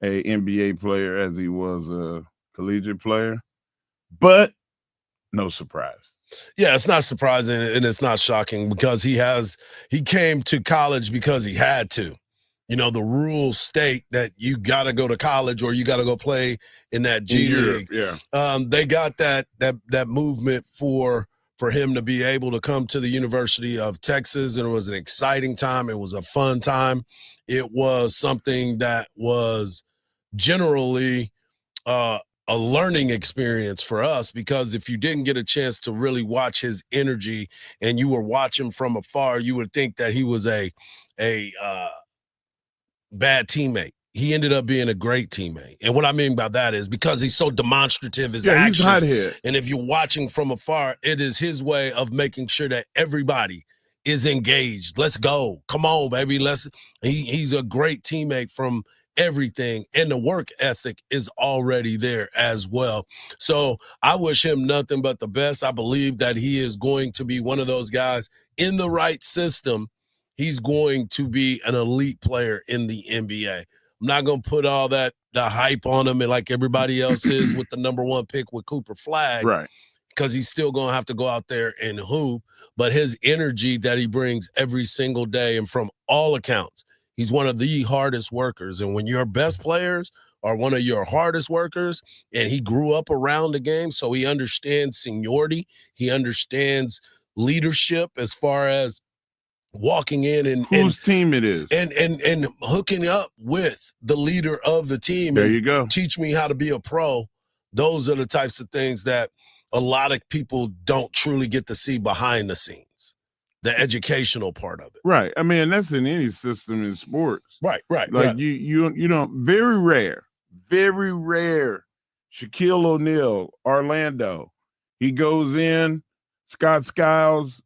a NBA player as he was a collegiate player, but no surprise. Yeah, it's not surprising and it's not shocking because he came to college because he had to. You know, the rules state that you got to go to college or you got to go play in that G League. Yeah. They got that movement for him to be able to come to the University of Texas, and it was an exciting time. It was a fun time. It was something that was generally a learning experience for us, because if you didn't get a chance to really watch his energy and you were watching from afar, you would think that he was a bad teammate. He ended up being a great teammate. And what I mean by that is because he's so demonstrative, his actions. He's hot-head. And if you're watching from afar, it is his way of making sure that everybody is engaged. Let's go. Come on, baby. He's a great teammate from everything, and the work ethic is already there as well. So I wish him nothing but the best. I believe that he is going to be one of those guys in the right system. He's going to be an elite player in the NBA. I'm not going to put all the hype on him and like everybody else is with the number 1 pick with Cooper Flagg. Right. Because he's still going to have to go out there and hoop. But his energy that he brings every single day, and from all accounts, he's one of the hardest workers. And when your best players are one of your hardest workers, and he grew up around the game, so he understands seniority. He understands leadership as far as walking in and whose team it is and hooking up with the leader of the team. There you go. Teach me how to be a pro. Those are the types of things that a lot of people don't truly get to see behind the scenes, the educational part of it. Right. I mean, that's in any system in sports. Right. Like you know, very rare. Shaquille O'Neal, Orlando. He goes in, Scott Skiles,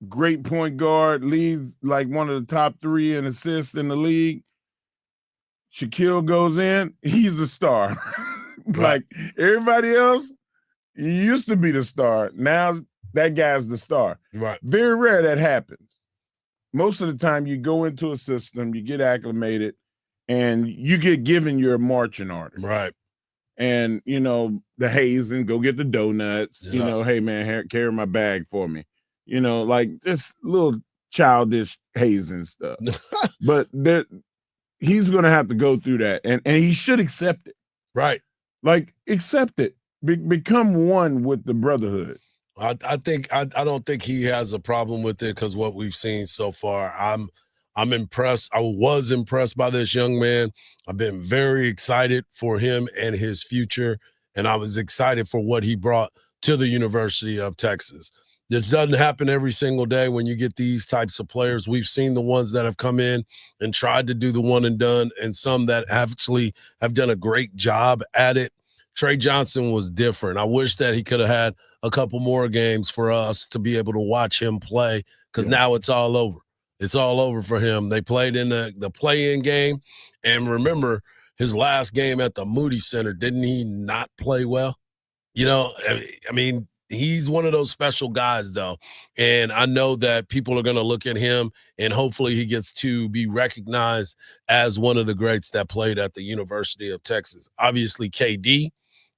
great point guard, leads like one of the top 3 in assists in the league. Shaquille goes in, he's a star. Like everybody else, he used to be the star. Now that guy's the star. Right. Very rare that happens. Most of the time you go into a system, you get acclimated, and you get given your marching orders. Right. And, you know, the hazing, go get the donuts. Yeah. You know, hey, man, carry my bag for me. You know, like just little childish hazing stuff. But he's going to have to go through that. And he should accept it. Right. Like, accept it. Become one with the brotherhood. I don't think he has a problem with it, because what we've seen so far, I'm impressed. I was impressed by this young man. I've been very excited for him and his future, and I was excited for what he brought to the University of Texas. This doesn't happen every single day when you get these types of players. We've seen the ones that have come in and tried to do the one and done, and some that actually have done a great job at it. Trey Johnson was different. I wish that he could have had a couple more games for us to be able to watch him play, because now it's all over. It's all over for him. They played in the play-in game, and remember his last game at the Moody Center, didn't he not play well? You know, I mean, he's one of those special guys, though, and I know that people are going to look at him, and hopefully he gets to be recognized as one of the greats that played at the University of Texas. Obviously, KD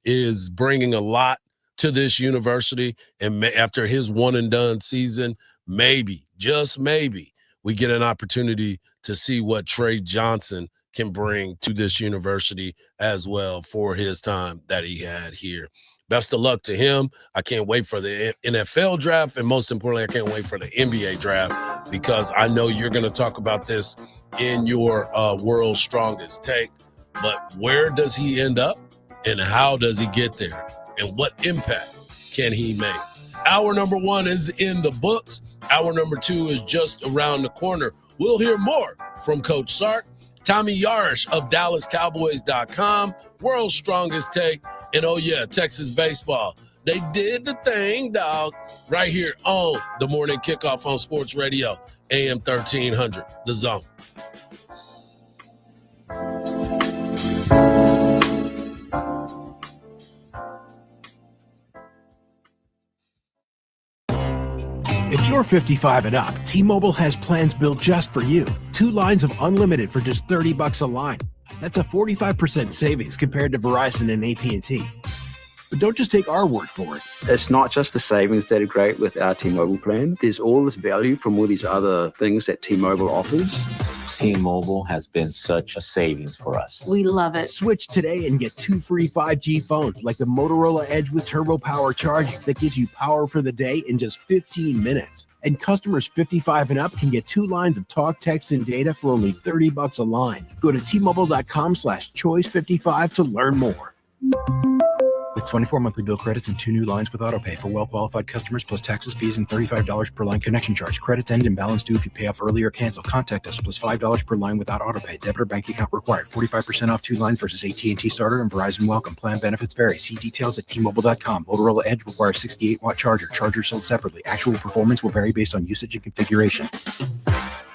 is bringing a lot to this university, and after his one-and-done season, maybe, just maybe, we get an opportunity to see what Trey Johnson can bring to this university as well for his time that he had here. Best of luck to him. I can't wait for the NFL draft, and most importantly, I can't wait for the NBA draft, because I know you're going to talk about this in your World's Strongest Take. But where does he end up, and how does he get there, and what impact can he make? Hour number 1 is in the books. Hour number 2 is just around the corner. We'll hear more from Coach Sark, Tommy Yarish of DallasCowboys.com, World's Strongest Take, and oh yeah, Texas baseball. They did the thing, dog, right here on the Morning Kickoff on Sports Radio, AM 1300, The Zone. If you're 55 and up, T-Mobile has plans built just for you. 2 lines of unlimited for just $30 a line. That's a 45% savings compared to Verizon and AT&T. But don't just take our word for it. It's not just the savings that are great with our T-Mobile plan. There's all this value from all these other things that T-Mobile offers. T-Mobile has been such a savings for us. We love it. Switch today and get 2 free 5G phones like the Motorola Edge with Turbo Power charging that gives you power for the day in just 15 minutes. And customers 55 and up can get 2 lines of talk, text, and data for only $30 a line. Go to T-Mobile.com/choice55 to learn more. With 24 monthly bill credits and 2 new lines with autopay for well-qualified customers plus taxes, fees, and $35 per line connection charge. Credits end and balance due if you pay off early or cancel. Contact us plus $5 per line without autopay. Debit or bank account required. 45% off 2 lines versus AT&T Starter and Verizon Welcome. Plan benefits vary. See details at T-Mobile.com. Motorola Edge requires 68-watt charger. Charger sold separately. Actual performance will vary based on usage and configuration.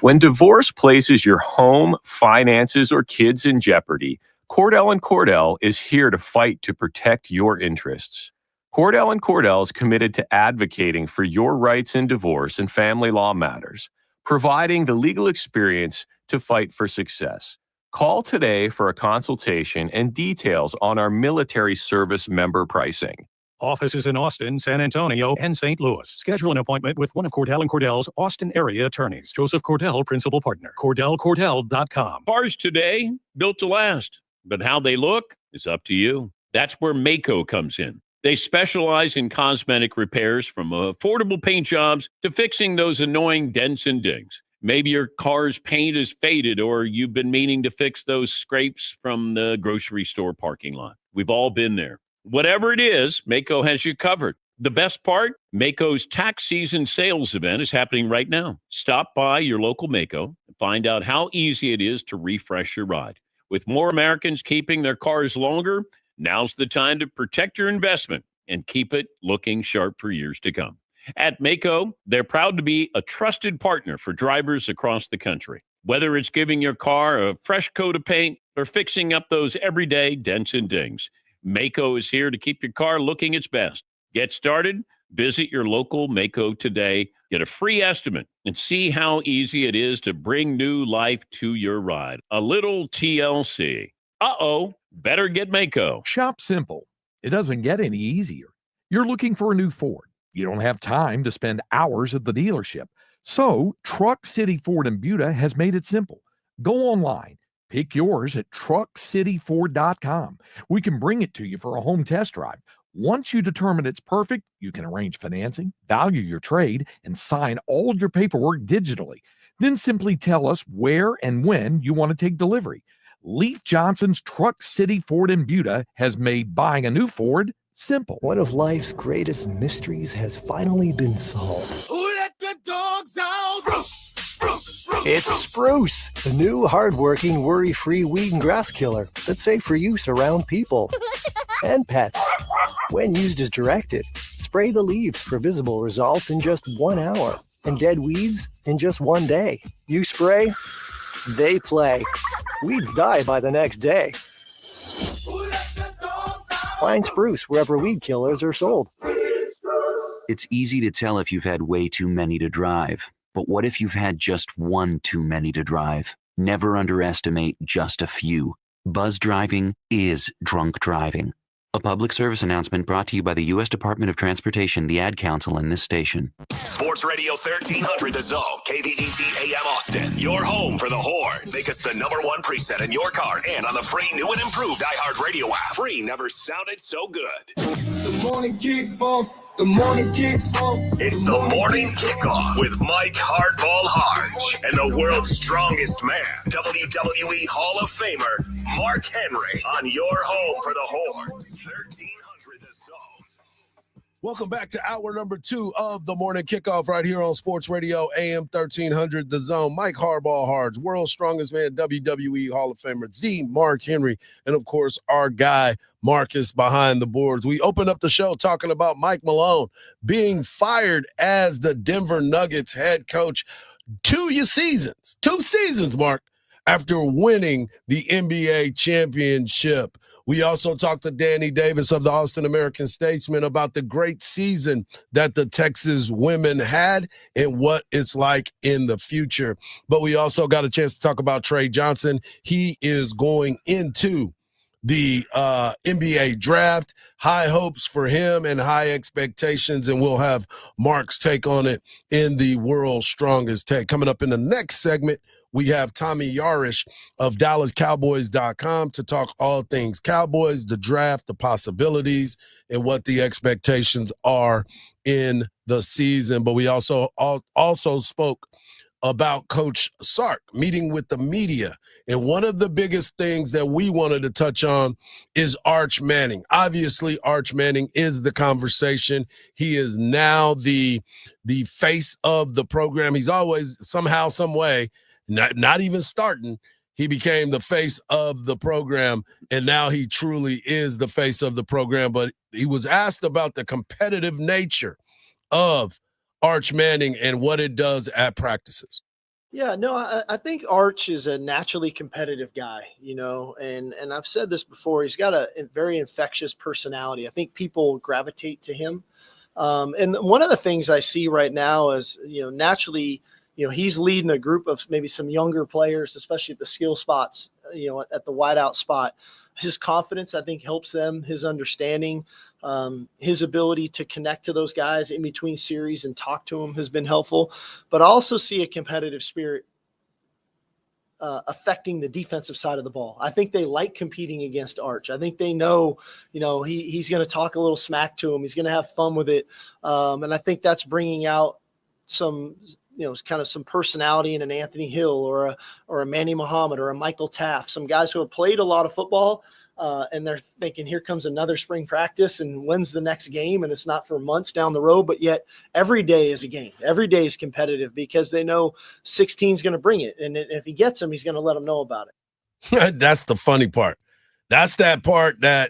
When divorce places your home, finances, or kids in jeopardy, Cordell & Cordell is here to fight to protect your interests. Cordell & Cordell is committed to advocating for your rights in divorce and family law matters, providing the legal experience to fight for success. Call today for a consultation and details on our military service member pricing. Offices in Austin, San Antonio, and St. Louis. Schedule an appointment with one of Cordell & Cordell's Austin area attorneys. Joseph Cordell, Principal Partner. CordellCordell.com. Cars today, built to last. But how they look is up to you. That's where Maaco comes in. They specialize in cosmetic repairs, from affordable paint jobs to fixing those annoying dents and dings. Maybe your car's paint is faded, or you've been meaning to fix those scrapes from the grocery store parking lot. We've all been there. Whatever it is, Maaco has you covered. The best part, Maaco's tax season sales event is happening right now. Stop by your local Maaco and find out how easy it is to refresh your ride. With more Americans keeping their cars longer, now's the time to protect your investment and keep it looking sharp for years to come. At Maaco, they're proud to be a trusted partner for drivers across the country. Whether it's giving your car a fresh coat of paint or fixing up those everyday dents and dings, Maaco is here to keep your car looking its best. Get started. Visit your local Maaco today. Get a free estimate and see how easy it is to bring new life to your ride. A little TLC. Better get Maaco. Shop simple. It doesn't get any easier. You're looking for a new Ford. You don't have time to spend hours at the dealership. So Truck City Ford in Buda has made it simple. Go online. Pick yours at truckcityford.com. We can bring it to you for a home test drive. Once you determine it's perfect, you can arrange financing, value your trade, and sign all your paperwork digitally. Then simply tell us where and when you want to take delivery. Leif Johnson's Truck City Ford in Buda has made buying a new Ford simple. One of life's greatest mysteries has finally been solved. Who let the dogs out? It's Spruce, the new hard-working, worry-free weed and grass killer that's safe for use around people and pets. When used as directed, spray the leaves for visible results in just 1 hour and dead weeds in just 1 day. You spray, they play. Weeds die by the next day. Find Spruce wherever weed killers are sold. It's easy to tell if you've had way too many to drive. But what if you've had just one too many to drive? Never underestimate just a few. Buzz driving is drunk driving. A public service announcement brought to you by the U.S. Department of Transportation, the Ad Council, and this station. Sports Radio 1300 The Zone, KVET AM Austin. Your home for the Horn. Make us the #1 preset in your car and on the free new and improved iHeartRadio app. Free never sounded so good. The morning kickoff. The morning kickoff. It's the morning kickoff with Mike Hardball Hardge and the world's strongest man, WWE Hall of Famer, Mark Henry, on your home for the Horns. 1300 The Zone. Welcome back to hour number 2 of the morning kickoff right here on Sports Radio AM 1300 The Zone. Mike Hardball Hardge, world's strongest man, WWE Hall of Famer, the Mark Henry, and of course our guy Marcus behind the boards. We opened up the show talking about Mike Malone being fired as the Denver Nuggets head coach 2 seasons, Mark, after winning the NBA championship. We also talked to Danny Davis of the Austin American-Statesman about the great season that the Texas women had and what it's like in the future. But we also got a chance to talk about Trey Johnson. He is going into the NBA draft. High hopes for him and high expectations, and we'll have Mark's take on it in the world's strongest take. Coming up in the next segment, we have Tommy Yarish of DallasCowboys.com to talk all things Cowboys, the draft, the possibilities, and what the expectations are in the season. But we also spoke about Coach Sark meeting with the media. And one of the biggest things that we wanted to touch on is Arch Manning. Obviously, Arch Manning is the conversation. He is now the face of the program. He's always somehow, some way, not even starting, he became the face of the program, and now he truly is the face of the program. But he was asked about the competitive nature of Arch Manning and what it does at practices. Yeah, no, I think Arch is a naturally competitive guy, and I've said this before. He's got a very infectious personality. I think people gravitate to him. And one of the things I see right now is, naturally, he's leading a group of maybe some younger players, especially at the skill spots, at the wideout spot. His confidence, I think, helps them. His understanding, his ability to connect to those guys in between series and talk to them has been helpful. But I also see a competitive spirit affecting the defensive side of the ball. I think they like competing against Arch. I think they know, he's going to talk a little smack to him. He's going to have fun with it. And I think that's bringing out some kind of some personality in an Anthony Hill or a Manny Muhammad or a Michael Taft, some guys who have played a lot of football, and they're thinking, here comes another spring practice, and when's the next game? And it's not for months down the road, but yet every day is a game. Every day is competitive because they know 16 is going to bring it. And if he gets them, he's going to let them know about it. That's the funny part. That's that part that,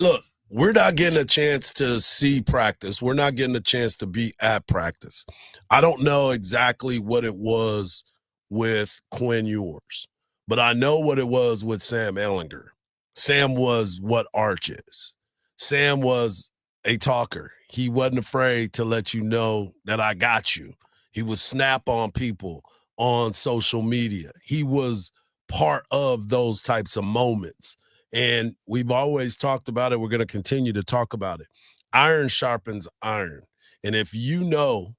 look, we're not getting a chance to see practice. We're not getting a chance to be at practice. I don't know exactly what it was with Quinn Ewers, but I know what it was with Sam Ehlinger. Sam was what Arch is. Sam was a talker. He wasn't afraid to let you know that I got you. He would snap on people on social media. He was part of those types of moments. And we've always talked about it. We're going to continue to talk about it. Iron sharpens iron. And if you know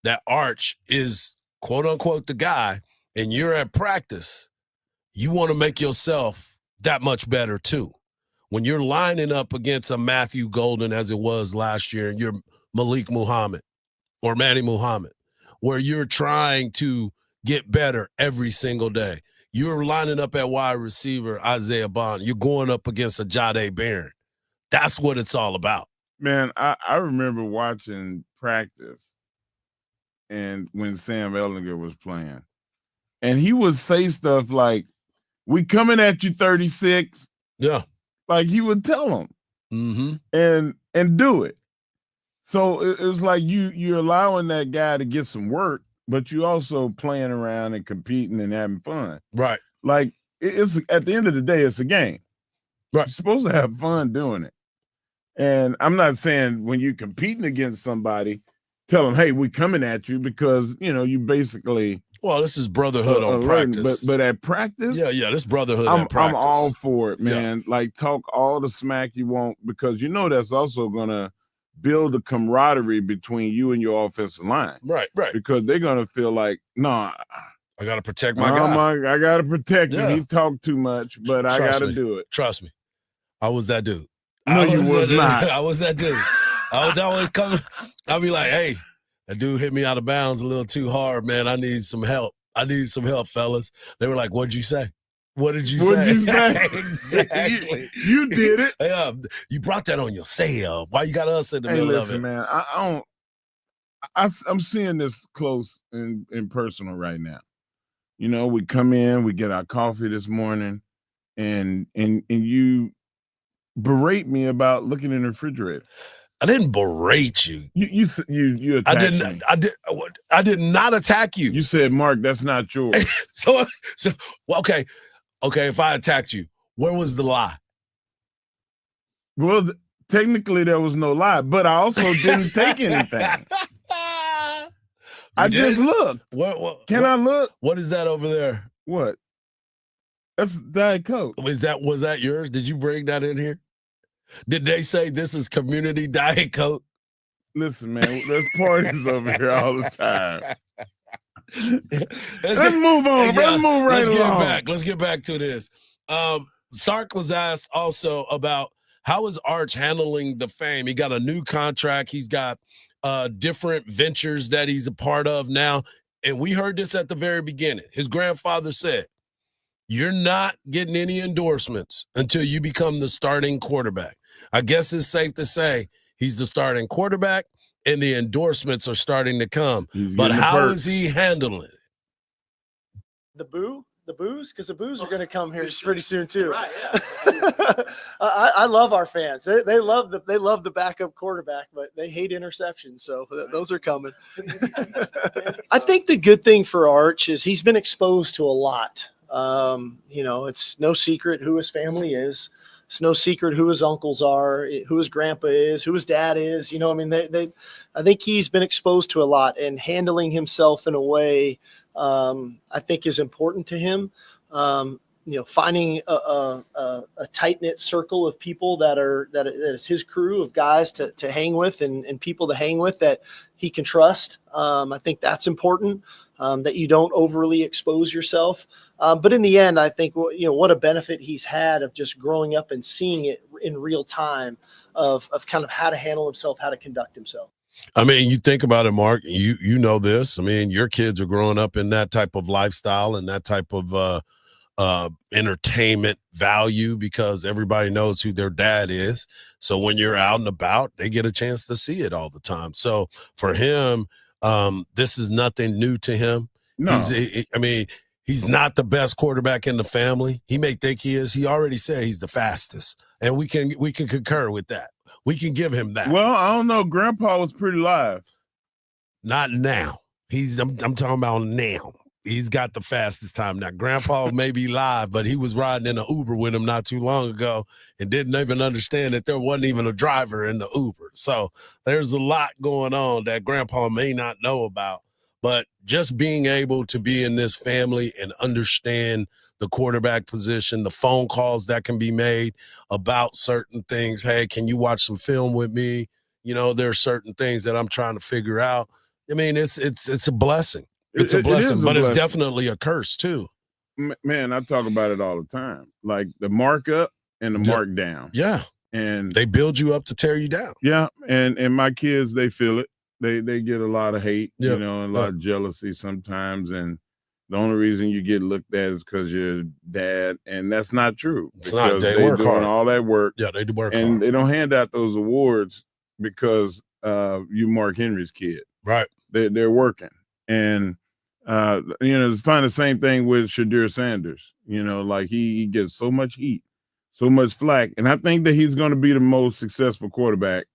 that Arch is, quote unquote, the guy, and you're at practice, you want to make yourself that much better too. When you're lining up against a Matthew Golden, as it was last year, and you're Malik Muhammad or Manny Muhammad, where you're trying to get better every single day. You're lining up at wide receiver, Isaiah Bond. You're going up against a Jahdae Barron. That's what it's all about. Man, I remember watching practice and when Sam Ehlinger was playing. And he would say stuff like, we coming at you 36. Yeah. Like he would tell them. Mm-hmm. And do it. So it was like you're allowing that guy to get some work, but you also playing around and competing and having fun. Right. Like it's at the end of the day, it's a game. Right. You're supposed to have fun doing it. And I'm not saying when you're competing against somebody, tell them, hey, we coming at you because, you basically. Well, this is brotherhood on practice. But at practice. Yeah, this brotherhood at practice. I'm all for it, man. Yeah. Like talk all the smack you want because that's also going to build a camaraderie between you and your offensive line. Right. Because they're going to feel like, I got to protect my guy. I got to protect him. He talked too much, but I got to do it. Trust me. I was that dude. No, you was not. I was that dude. I was always coming. I'd be like, hey, that dude hit me out of bounds a little too hard, man. I need some help. Fellas. They were like, what'd you say? What did you say? Exactly. You did it. Yeah, you brought that on yourself. Why you got us in the middle of it? Man, I'm seeing this close and personal right now. We come in, we get our coffee this morning, and you berate me about looking in the refrigerator. I didn't berate you. You attacked me. I did not attack you. You said, Mark, that's not yours. so okay. If I attacked you, where was the lie? Well, technically there was no lie, but I also didn't take anything. I just looked. Can I look? What is that over there? What? That's Diet Coke. Was that yours? Did you bring that in here? Did they say this is community Diet Coke? Listen, man, there's parties over here all the time. Let's move on. Let's move right along. Let's get back to this. Sark was asked also about how is Arch handling the fame. He got a new contract. He's got different ventures that he's a part of now. and we heard this at the very beginning. His grandfather said, you're not getting any endorsements until you become the starting quarterback. I guess it's safe to say he's the starting quarterback, and the endorsements are starting to come. But how is he handling it? The boos? Because the boos are going to come here pretty soon too. Right, yeah. I love our fans. They love the backup quarterback, but they hate interceptions. So those are coming. I think the good thing for Arch is he's been exposed to a lot. It's no secret who his family is. It's no secret who his uncles are, who his grandpa is, who his dad is. I think he's been exposed to a lot, and handling himself in a way I think is important to him. Finding a tight-knit circle of people that is his crew of guys to hang with and people to hang with that he can trust. I think that's important, that you don't overly expose yourself. But in the end, I think, what a benefit he's had of just growing up and seeing it in real time of kind of how to handle himself, how to conduct himself. I mean, you think about it, Mark, you know this. I mean, your kids are growing up in that type of lifestyle and that type of entertainment value, because everybody knows who their dad is. So when you're out and about, they get a chance to see it all the time. So for him, this is nothing new to him. No. He's not the best quarterback in the family. He may think he is. He already said he's the fastest, and we can concur with that. We can give him that. Well, I don't know. Grandpa was pretty live. Not now. I'm talking about now. He's got the fastest time now. Grandpa may be live, but he was riding in an Uber with him not too long ago and didn't even understand that there wasn't even a driver in the Uber. So there's a lot going on that Grandpa may not know about. But just being able to be in this family and understand the quarterback position, the phone calls that can be made about certain things. Hey, can you watch some film with me? There are certain things that I'm trying to figure out. I mean, it's a blessing. It's a blessing, but it's definitely a curse too. Man, I talk about it all the time. Like the markup and the markdown. Yeah. And they build you up to tear you down. Yeah. And my kids, they feel it. They get a lot of hate, Yep. and a lot of jealousy sometimes. And the only reason you get looked at is because you're dad. And that's not true. It's not. They they're work doing hard. all that work. Yeah, they do work and hard. they don't hand out those awards because you Mark Henry's kid. Right. They're working. And it's kind of the same thing with Shadir Sanders. Like he gets so much heat, so much flack. And I think that he's going to be the most successful quarterback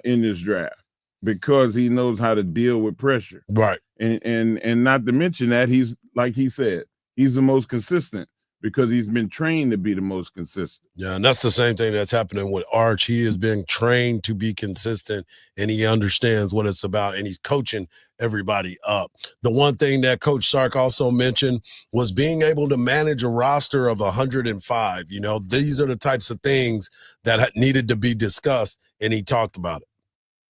in this draft because he knows how to deal with pressure. Right. And not to mention that he's, like he said, he's the most consistent because he's been trained to be the most consistent. Yeah, and that's the same thing that's happening with Arch. He has been trained to be consistent, and he understands what it's about, and he's coaching everybody up. The one thing that Coach Sark also mentioned was being able to manage a roster of 105. These are the types of things that needed to be discussed, and he talked about it.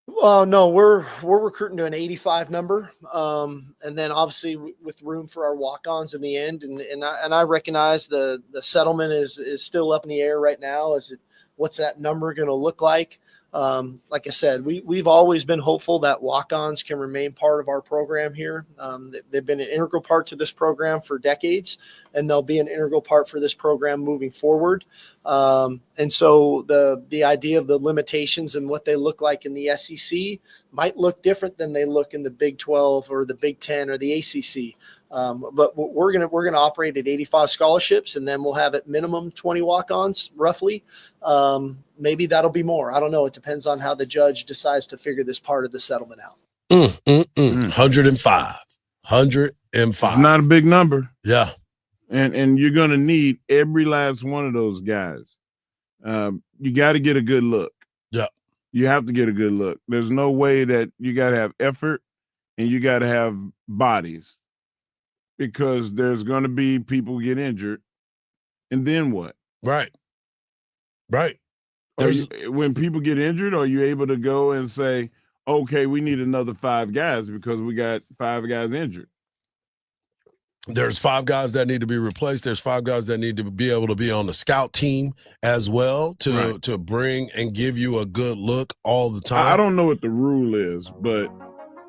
Well, no, we're recruiting to an 85 number, and then obviously with room for our walk-ons in the end. And I recognize the settlement is still up in the air right now. What's that number going to look like? Like I said, we've always been hopeful that walk-ons can remain part of our program here. They've been an integral part to this program for decades, and they'll be an integral part for this program moving forward. And so the idea of the limitations and what they look like in the SEC might look different than they look in the Big 12 or the Big 10 or the ACC. But we're gonna operate at 85 scholarships, and then we'll have at minimum 20 walk-ons, roughly. Maybe that'll be more. I don't know. It depends on how the judge decides to figure this part of the settlement out. 105. 105. It's not a big number. Yeah. And you're gonna need every last one of those guys. You got to get a good look. Yeah. You have to get a good look. There's no way that you got to have effort and you got to have bodies, because there's going to be people get injured. And then what? Right. When people get injured, are you able to go and say, okay, we need another 5 guys because we got 5 guys injured? There's 5 guys that need to be replaced. There's 5 guys that need to be able to be on the scout team as well to bring and give you a good look all the time. I don't know what the rule is, but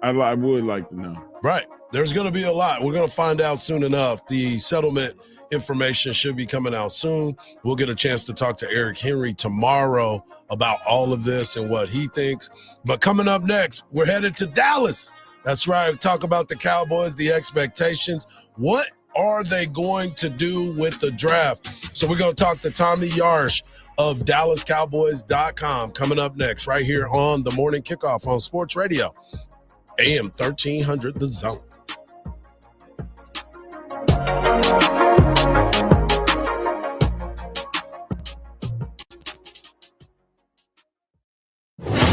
I would like to know. Right. There's going to be a lot. We're going to find out soon enough. The settlement information should be coming out soon. We'll get a chance to talk to Eric Henry tomorrow about all of this and what he thinks. But coming up next, we're headed to Dallas. That's right. Talk about the Cowboys, the expectations. What are they going to do with the draft? So we're going to talk to Tommy Yarsh of DallasCowboys.com coming up next right here on the Morning Kickoff on Sports Radio, AM 1300 The Zone.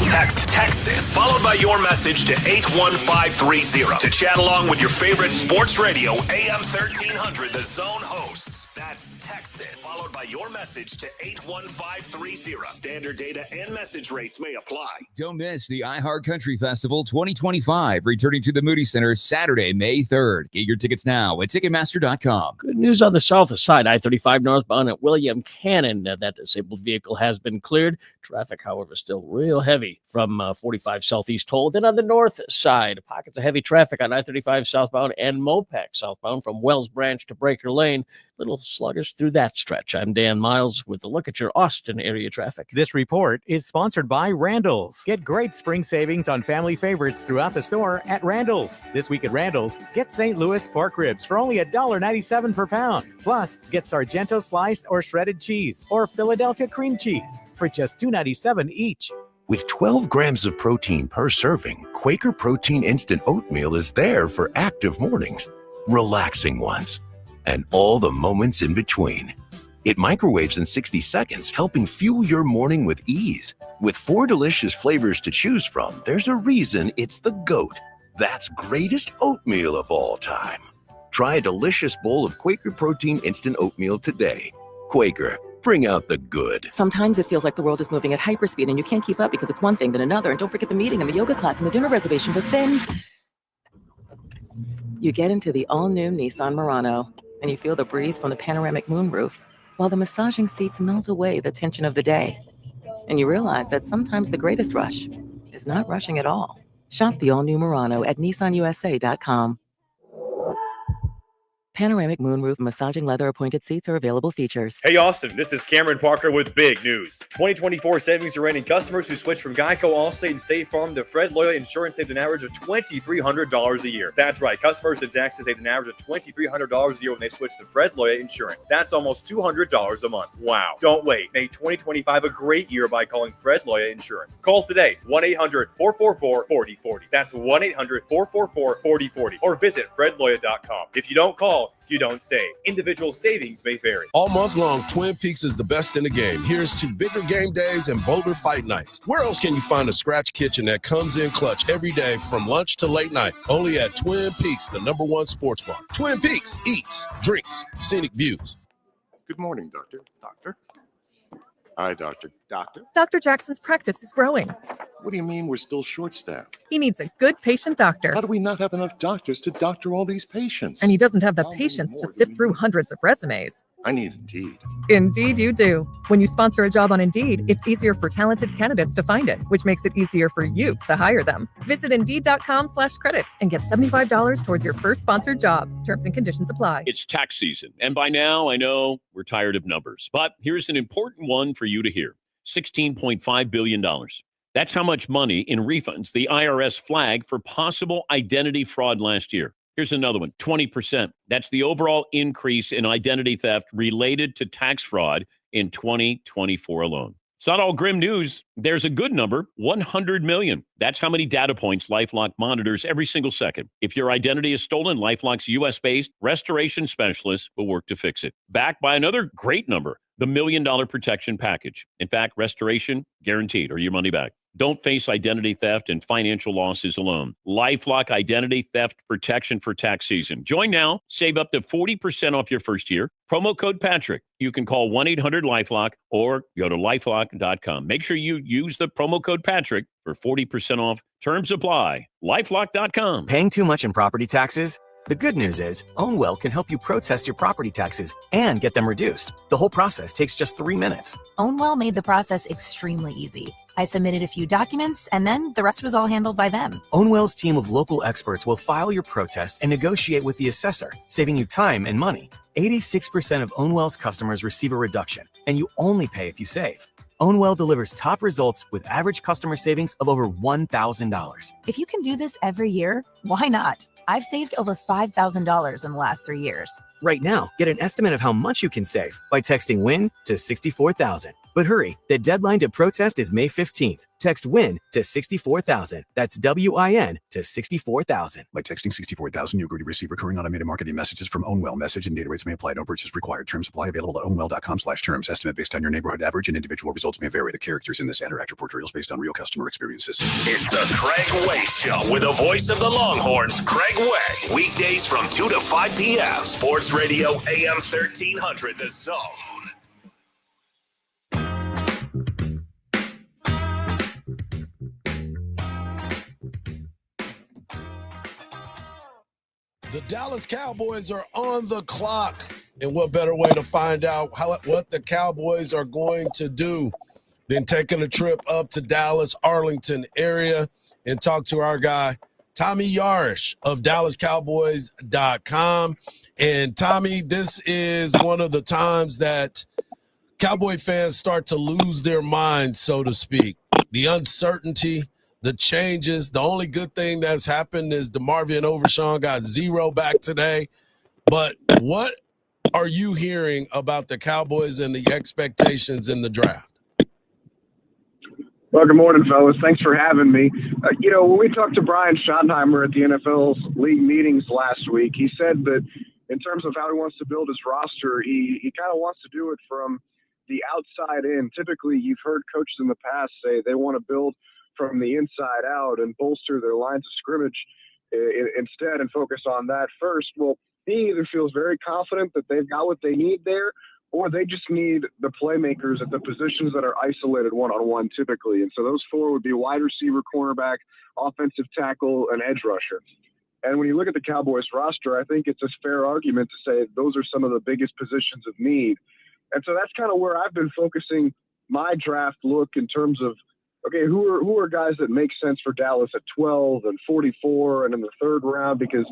Text Texas, followed by your message to 81530 to chat along with your favorite sports radio, AM 1300, The Zone hosts. That's Texas, followed by your message to 81530. Standard data and message rates may apply. Don't miss the iHeart Country Festival 2025, returning to the Moody Center Saturday, May 3rd. Get your tickets now at Ticketmaster.com. Good news on the south side, I-35 northbound at William Cannon. That disabled vehicle has been cleared. Traffic, however, still real heavy from 45 southeast toll. Then on the north side, pockets of heavy traffic on I-35 southbound and Mopac southbound from Wells Branch to Breaker Lane. Little sluggish through that stretch. I'm Dan Miles with a look at your Austin area traffic. This report is sponsored by Randall's. Get great spring savings on family favorites throughout the store at Randall's. This week at Randall's, get St. Louis pork ribs for only $1.97 per pound. Plus, get Sargento sliced or shredded cheese or Philadelphia cream cheese for just $2.97 each. With 12 grams of protein per serving, Quaker Protein Instant Oatmeal is there for active mornings, relaxing ones, and all the moments in between. It microwaves in 60 seconds, helping fuel your morning with ease. With 4 delicious flavors to choose from, there's a reason it's the GOAT. That's greatest oatmeal of all time. Try a delicious bowl of Quaker Protein Instant Oatmeal today. Quaker, bring out the good. Sometimes it feels like the world is moving at hyperspeed and you can't keep up because it's one thing then another. And don't forget the meeting and the yoga class and the dinner reservation. But then you get into the all-new Nissan Murano and you feel the breeze from the panoramic moonroof while the massaging seats melt away the tension of the day. And you realize that sometimes the greatest rush is not rushing at all. Shop the all-new Murano at NissanUSA.com. Panoramic moonroof massaging leather appointed seats are available features. Hey Austin, this is Cameron Parker with big news. 2024 savings are ending. Customers who switch from Geico, Allstate, and State Farm to Fred Loya Insurance saved an average of $2,300 a year. That's right, customers in Texas saved an average of $2,300 a year when they switch to Fred Loya Insurance. That's almost $200 a month. Wow. Don't wait. Make 2025 a great year by calling Fred Loya Insurance. Call today, 1-800-444-4040. That's 1-800-444-4040. Or visit fredloya.com. If you don't call, you don't save. Individual savings may vary. All month long, Twin Peaks is the best in the game. Here's to bigger game days and bolder fight nights. Where else can you find a scratch kitchen that comes in clutch every day from lunch to late night? Only at Twin Peaks, the #1 sports bar. Twin Peaks eats, drinks, scenic views. Good morning, doctor. Doctor? Hi, doctor. Doctor? Dr. Jackson's practice is growing. What do you mean we're still short-staffed? He needs a good patient doctor. How do we not have enough doctors to doctor all these patients? And he doesn't have the patience to sift through hundreds of resumes. I need Indeed. Indeed you do. When you sponsor a job on Indeed, it's easier for talented candidates to find it, which makes it easier for you to hire them. Visit Indeed.com/credit and get $75 towards your first sponsored job. Terms and conditions apply. It's tax season, and by now I know we're tired of numbers, but here's an important one for you to hear. $16.5 billion. That's how much money in refunds the IRS flagged for possible identity fraud last year. Here's another one, 20%. That's the overall increase in identity theft related to tax fraud in 2024 alone. It's not all grim news. There's a good number, 100 million. That's how many data points LifeLock monitors every single second. If your identity is stolen, LifeLock's U.S.-based restoration specialist will work to fix it. Backed by another great number, the $1 Million Protection Package. In fact, restoration guaranteed or your money back. Don't face identity theft and financial losses alone. LifeLock Identity Theft Protection for tax season. Join now. Save up to 40% off your first year. Promo code Patrick. You can call 1-800-LifeLock or go to LifeLock.com. Make sure you use the promo code Patrick for 40% off. Terms apply. LifeLock.com. Paying too much in property taxes? The good news is, Ownwell can help you protest your property taxes and get them reduced. The whole process takes just 3 minutes. Ownwell made the process extremely easy. I submitted a few documents, and then the rest was all handled by them. Ownwell's team of local experts will file your protest and negotiate with the assessor, saving you time and money. 86% of Ownwell's customers receive a reduction, and you only pay if you save. Ownwell delivers top results with average customer savings of over $1,000. If you can do this every year, why not? I've saved over $5,000 in the last 3 years. Right now, get an estimate of how much you can save by texting WIN to 64,000. But hurry, the deadline to protest is May 15th. Text WIN to 64,000. That's WIN to 64,000. By texting 64,000, you agree to receive recurring automated marketing messages from Ownwell. Message and data rates may apply. No purchase required. Terms apply. Available at ownwell.com/terms. Estimate based on your neighborhood average and individual results may vary. The characters in this ad are accurate portrayals based on real customer experiences. It's the Craig Way Show with the voice of the Longhorns, Craig Way. Weekdays from 2 to 5 p.m. Sports Radio AM 1300, The Zone. The Dallas Cowboys are on the clock. And what better way to find out what the Cowboys are going to do than taking a trip up to Dallas, Arlington area and talk to our guy, Tommy Yarish of DallasCowboys.com. And Tommy, this is one of the times that Cowboy fans start to lose their minds, so to speak. The uncertainty, the changes. The only good thing that's happened is DeMarvion Overshawn got 0 back today. But what are you hearing about the Cowboys and the expectations in the draft? Well, good morning, fellas. Thanks for having me. When we talked to Brian Schottenheimer at the NFL's league meetings last week, he said that in terms of how he wants to build his roster, he kind of wants to do it from the outside in. Typically, you've heard coaches in the past say they want to build from the inside out and bolster their lines of scrimmage instead and focus on that first. Well, he either feels very confident that they've got what they need there, or they just need the playmakers at the positions that are isolated one-on-one typically. And so those 4 would be wide receiver, cornerback, offensive tackle, and edge rusher. And when you look at the Cowboys roster, I think it's a fair argument to say those are some of the biggest positions of need. And so that's kind of where I've been focusing my draft look in terms of, okay, who are guys that make sense for Dallas at 12 and 44 and in the 3rd round, because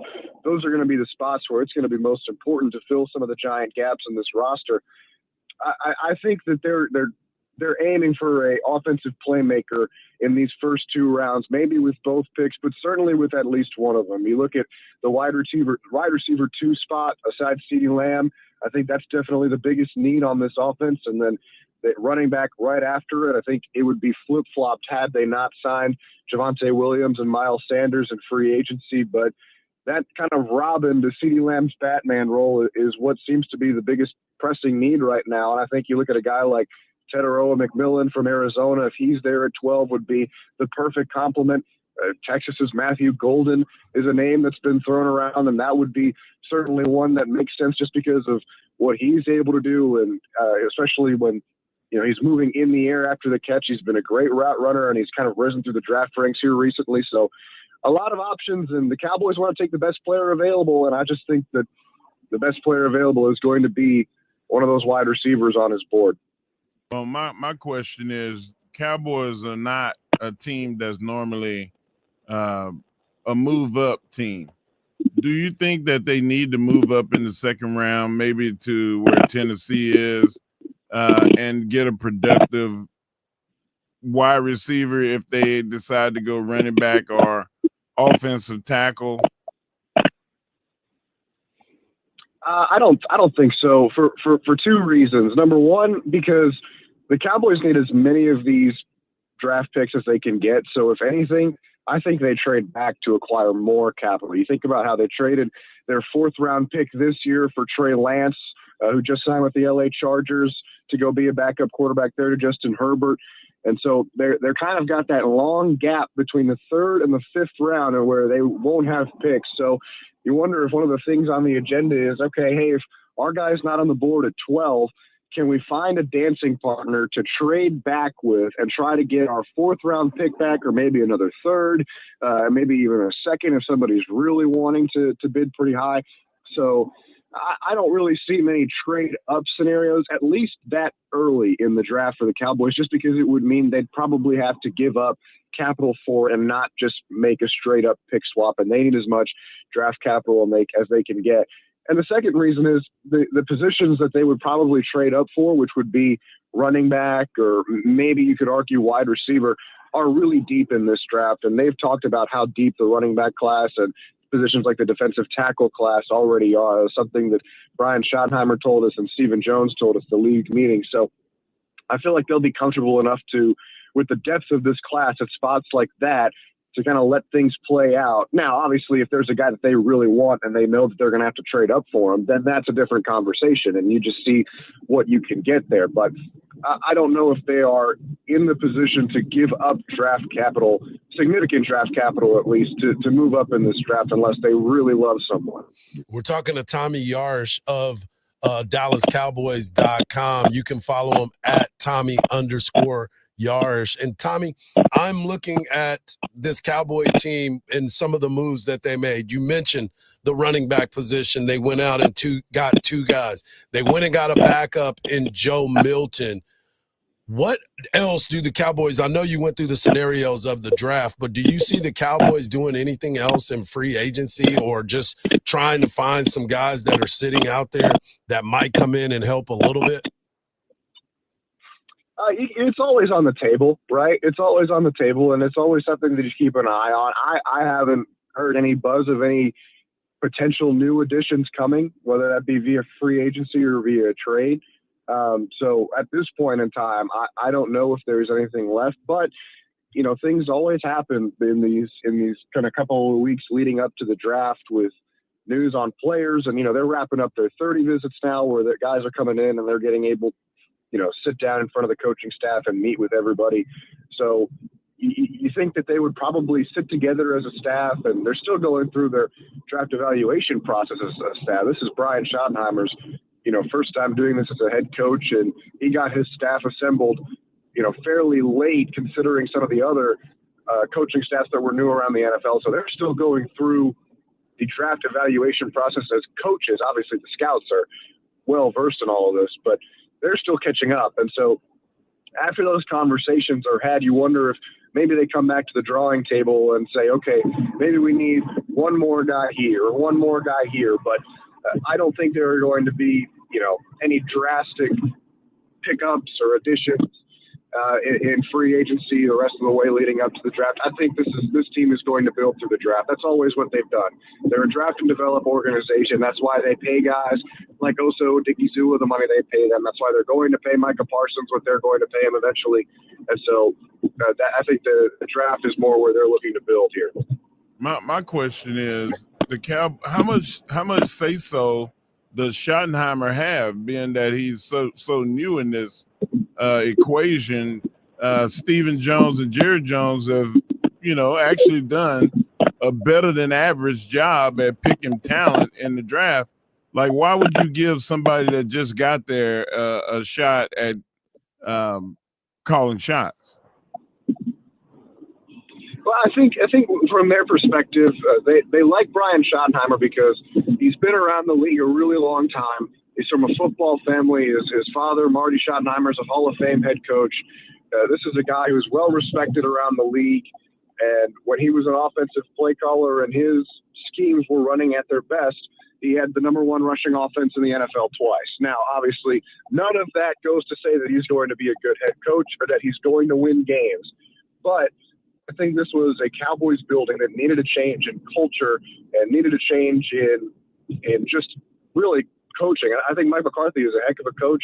those are going to be the spots where it's going to be most important to fill some of the giant gaps in this roster. I think that they're aiming for a offensive playmaker in these first 2 rounds, maybe with both picks, but certainly with at least one of them. You look at the wide receiver 2 spot aside CeeDee Lamb. I think that's definitely the biggest need on this offense. And then the running back right after it, I think it would be flip-flopped had they not signed Javonte Williams and Miles Sanders in free agency. But that kind of Robin to CeeDee Lamb's Batman role is what seems to be the biggest pressing need right now. And I think you look at a guy like Teteroa McMillan from Arizona, if he's there at 12, would be the perfect complement. Texas's Matthew Golden is a name that's been thrown around, and that would be certainly one that makes sense just because of what he's able to do, and especially when he's moving in the air after the catch. He's been a great route runner, and he's kind of risen through the draft ranks here recently. So a lot of options, and the Cowboys want to take the best player available, and I just think that the best player available is going to be one of those wide receivers on his board. Well, my question is, Cowboys are not a team that's normally a move-up team. Do you think that they need to move up in the 2nd round, maybe to where Tennessee is, and get a productive wide receiver if they decide to go running back or offensive tackle? I don't think so for 2 reasons. Number one, because the Cowboys need as many of these draft picks as they can get. So if anything, I think they trade back to acquire more capital. You think about how they traded their 4th round pick this year for Trey Lance, who just signed with the LA Chargers to go be a backup quarterback there to Justin Herbert. And so they're kind of got that long gap between the 3rd and the 5th round where they won't have picks. So you wonder if one of the things on the agenda is, okay, hey, if our guy's not on the board at 12, can we find a dancing partner to trade back with and try to get our 4th-round pick back, or maybe another 3rd, maybe even a 2nd if somebody's really wanting to bid pretty high. So I don't really see many trade-up scenarios, at least that early in the draft for the Cowboys, just because it would mean they'd probably have to give up capital for and not just make a straight-up pick swap, and they need as much draft capital as they can get. And the second reason is the positions that they would probably trade up for, which would be running back or maybe you could argue wide receiver, are really deep in this draft. And they've talked about how deep the running back class and positions like the defensive tackle class already are, something that Brian Schottenheimer told us and Stephen Jones told us at the league meeting. So I feel like they'll be comfortable enough with the depth of this class at spots like that, to kind of let things play out. Now, obviously, if there's a guy that they really want and they know that they're going to have to trade up for him, then that's a different conversation, and you just see what you can get there. But I don't know if they are in the position to give up draft capital, significant draft capital at least, to move up in this draft unless they really love someone. We're talking to Tommy Yarsh of DallasCowboys.com. You can follow him at Tommy_Yarsh. And Tommy, I'm looking at this Cowboy team and some of the moves that they made. You mentioned the running back position. They went out and got 2 guys. They went and got a backup in Joe Milton. What else do the Cowboys – I know you went through the scenarios of the draft, but do you see the Cowboys doing anything else in free agency or just trying to find some guys that are sitting out there that might come in and help a little bit? It's always on the table, right? It's always on the table, and it's always something that you keep an eye on. I haven't heard any buzz of any potential new additions coming, whether that be via free agency or via trade. So at this point in time, I don't know if there's anything left, but things always happen in these kind of couple of weeks leading up to the draft with news on players. And, they're wrapping up their 30 visits now where the guys are coming in and they're getting able, sit down in front of the coaching staff and meet with everybody. So you think that they would probably sit together as a staff, and they're still going through their draft evaluation process as a staff. This is Brian Schottenheimer's first time doing this as a head coach, and he got his staff assembled, fairly late considering some of the other coaching staffs that were new around the NFL. So they're still going through the draft evaluation process as coaches. Obviously, the scouts are well versed in all of this, but they're still catching up. And so after those conversations are had, you wonder if maybe they come back to the drawing table and say, okay, maybe we need one more guy here or one more guy here. But I don't think there are going to be, any drastic pickups or additions in free agency the rest of the way leading up to the draft. I think this team is going to build through the draft. That's always what they've done. They're a draft and develop organization. That's why they pay guys like Oso Dikizua the money they pay them. That's why they're going to pay Micah Parsons what they're going to pay him eventually. And so I think the draft is more where they're looking to build here. My question is how much say so does Schottenheimer have, being that he's so new in this equation? Stephen Jones and Jerry Jones have actually done a better than average job at picking talent in the draft. Like, why would you give somebody that just got there a shot at calling shots? Well, I think from their perspective, they like Brian Schottenheimer because he's been around the league a really long time. He's from a football family. His father, Marty Schottenheimer, is a Hall of Fame head coach. This is a guy who's well respected around the league. And when he was an offensive play caller and his schemes were running at their best, he had the number 1 rushing offense in the NFL twice. Now, obviously, none of that goes to say that he's going to be a good head coach or that he's going to win games. But I think this was a Cowboys building that needed a change in culture and needed a change in just really coaching. I think Mike McCarthy is a heck of a coach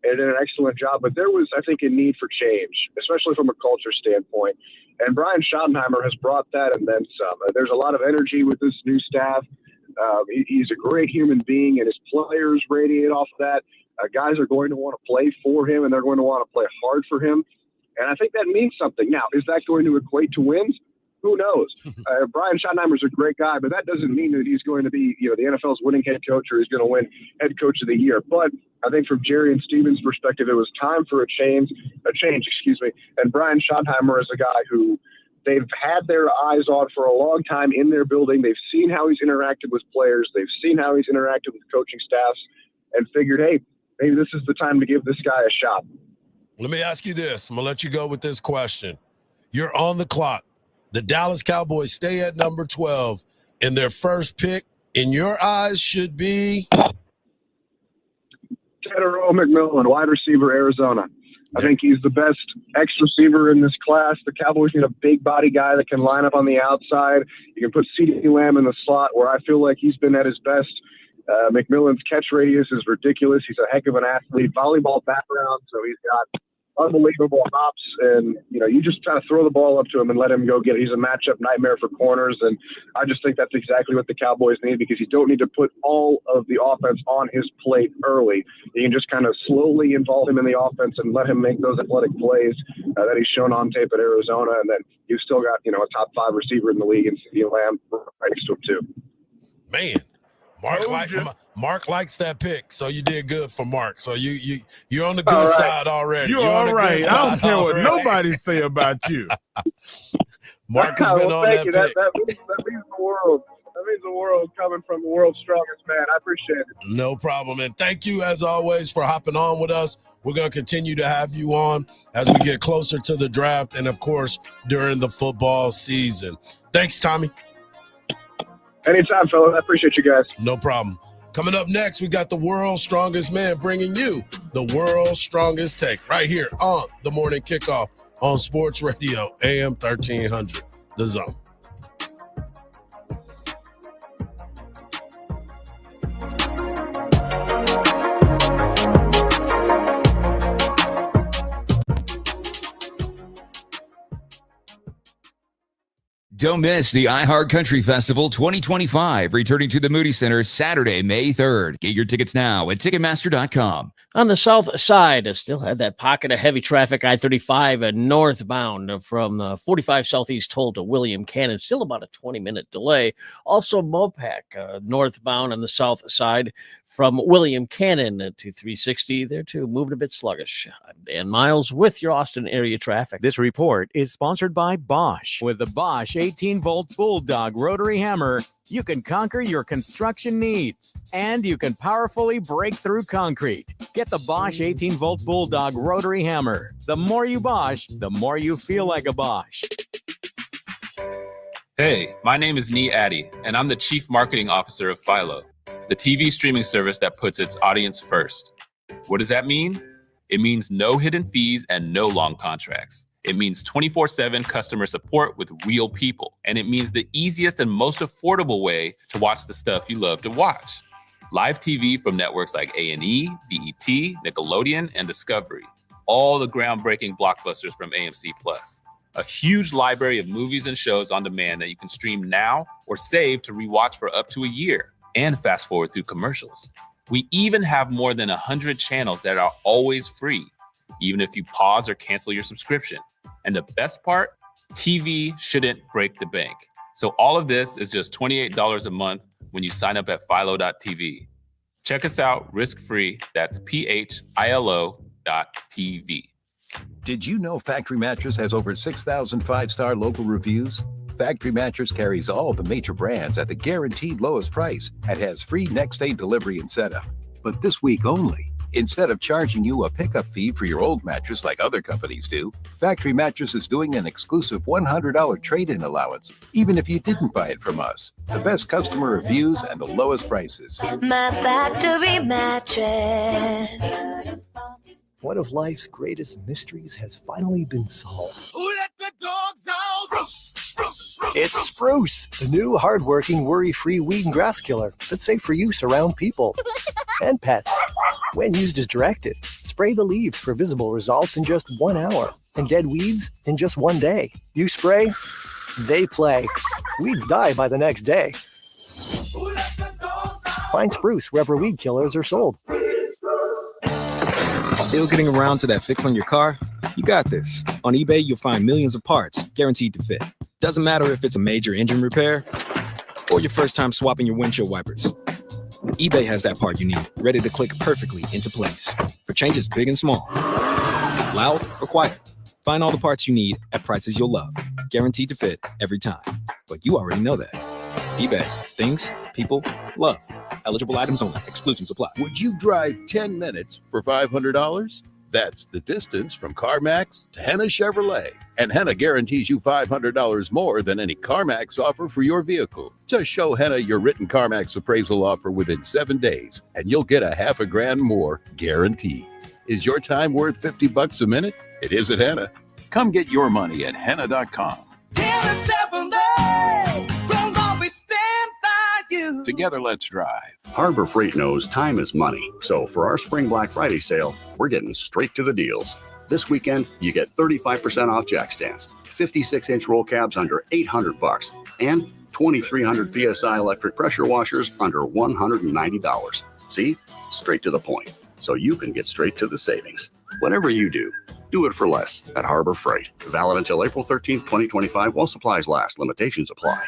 and did an excellent job, but there was, I think, a need for change, especially from a culture standpoint. And Brian Schottenheimer has brought that and then some. There's a lot of energy with this new staff. He's a great human being, and his players radiate off of that. Guys are going to want to play for him, and they're going to want to play hard for him. And I think that means something. Now, is that going to equate to wins? Who knows? Brian Schottenheimer's a great guy, but that doesn't mean that he's going to be, the NFL's winning head coach or he's going to win head coach of the year. But I think from Jerry and Steven's perspective, it was time for a change, And Brian Schottenheimer is a guy who they've had their eyes on for a long time in their building. They've seen how he's interacted with players. They've seen how he's interacted with coaching staffs and figured, hey, maybe this is the time to give this guy a shot. Let me ask you this. I'm going to let you go with this question. You're on the clock. The Dallas Cowboys stay at number 12, and their first pick, in your eyes, should be? Tedero McMillan, wide receiver, Arizona. I think he's the best X receiver in this class. The Cowboys need a big body guy that can line up on the outside. You can put CeeDee Lamb in the slot where I feel like he's been at his best. McMillan's catch radius is ridiculous. He's a heck of an athlete, volleyball background, so he's got unbelievable hops, and you just try to throw the ball up to him and let him go get it. He's a matchup nightmare for corners, and I just think that's exactly what the Cowboys need, because you don't need to put all of the offense on his plate early. You can just kind of slowly involve him in the offense and let him make those athletic plays that he's shown on tape at Arizona, and then you've still got a top 5 receiver in the league, and CeeDee Lamb right next to him too. Man, Mark likes that pick, so you did good for Mark. So you're on the good side already. You're all right. I don't care what nobody say about you. Mark has been on that pick. That means the world. That means the world coming from the world's strongest man. I appreciate it. No problem. And thank you, as always, for hopping on with us. We're going to continue to have you on as we get closer to the draft and, of course, during the football season. Thanks, Tommy. Anytime, fellas. I appreciate you guys. No problem. Coming up next, we got the world's strongest man bringing you the world's strongest take right here on the Morning Kickoff on Sports Radio, AM 1300, The Zone. Don't miss the iHeart Country Festival 2025, returning to the Moody Center Saturday, May 3rd. Get your tickets now at Ticketmaster.com. On the south side, I still had that pocket of heavy traffic, I-35 northbound from 45 Southeast Toll to William Cannon. Still about a 20-minute delay. Also, Mopac northbound on the south side from William Cannon to 360. There, too, moving a bit sluggish. I'm Dan Miles with your Austin area traffic. This report is sponsored by Bosch. With the Bosch 18-volt Bulldog rotary hammer, you can conquer your construction needs, and you can powerfully break through concrete. Get the Bosch 18-volt Bulldog rotary hammer. The more you Bosch, the more you feel like a Bosch. Hey, my name is Nee Addy, and I'm the Chief Marketing Officer of Philo, the TV streaming service that puts its audience first. What does that mean? It means no hidden fees and no long contracts. It means 24/7 customer support with real people. And it means the easiest and most affordable way to watch the stuff you love to watch. Live TV from networks like A&E, BET, Nickelodeon, and Discovery. All the groundbreaking blockbusters from AMC+. A huge library of movies and shows on demand that you can stream now or save to rewatch for up to a year. And fast forward through commercials. We even have more than 100 channels that are always free, even if you pause or cancel your subscription. And the best part, TV shouldn't break the bank. So all of this is just $28 a month when you sign up at philo.tv. Check us out risk-free. That's philo.tv. Did you know Factory Mattress has over 6,000 five-star local reviews? Factory Mattress carries all the major brands at the guaranteed lowest price and has free next-day delivery and setup. But this week only, instead of charging you a pickup fee for your old mattress like other companies do, Factory Mattress is doing an exclusive $100 trade-in allowance, even if you didn't buy it from us. The best customer reviews and the lowest prices. My Factory Mattress. One of life's greatest mysteries has finally been solved. Who let the dogs out? It's Spruce, the new hardworking, worry-free weed and grass killer that's safe for use around people and pets. When used as directed, spray the leaves for visible results in just 1 hour and dead weeds in just 1 day. You spray, they play. Weeds die by the next day. Find Spruce wherever weed killers are sold. Still getting around to that fix on your car? You got this. On eBay, you'll find millions of parts guaranteed to fit. Doesn't matter if it's a major engine repair or your first time swapping your windshield wipers. eBay has that part you need, ready to click perfectly into place for changes big and small. Loud or quiet, find all the parts you need at prices you'll love, guaranteed to fit every time. But you already know that. eBay, things, people, love. Eligible items only. Exclusions apply. Would you drive 10 minutes for $500? That's the distance from CarMax to Henna Chevrolet. And Henna guarantees you $500 more than any CarMax offer for your vehicle. Just show Henna your written CarMax appraisal offer within 7 days, and you'll get $50,000 more guaranteed. Is your time worth $50 a minute? It is at Henna. Come get your money at Henna.com. Together, let's drive. Harbor Freight knows time is money. So for our Spring Black Friday sale, we're getting straight to the deals. This weekend, you get 35% off jack stands, 56-inch roll cabs under $800, and 2,300 PSI electric pressure washers under $190. See? Straight to the point. So you can get straight to the savings. Whatever you do it for less at Harbor Freight. Valid until April 13th, 2025 while supplies last. Limitations apply.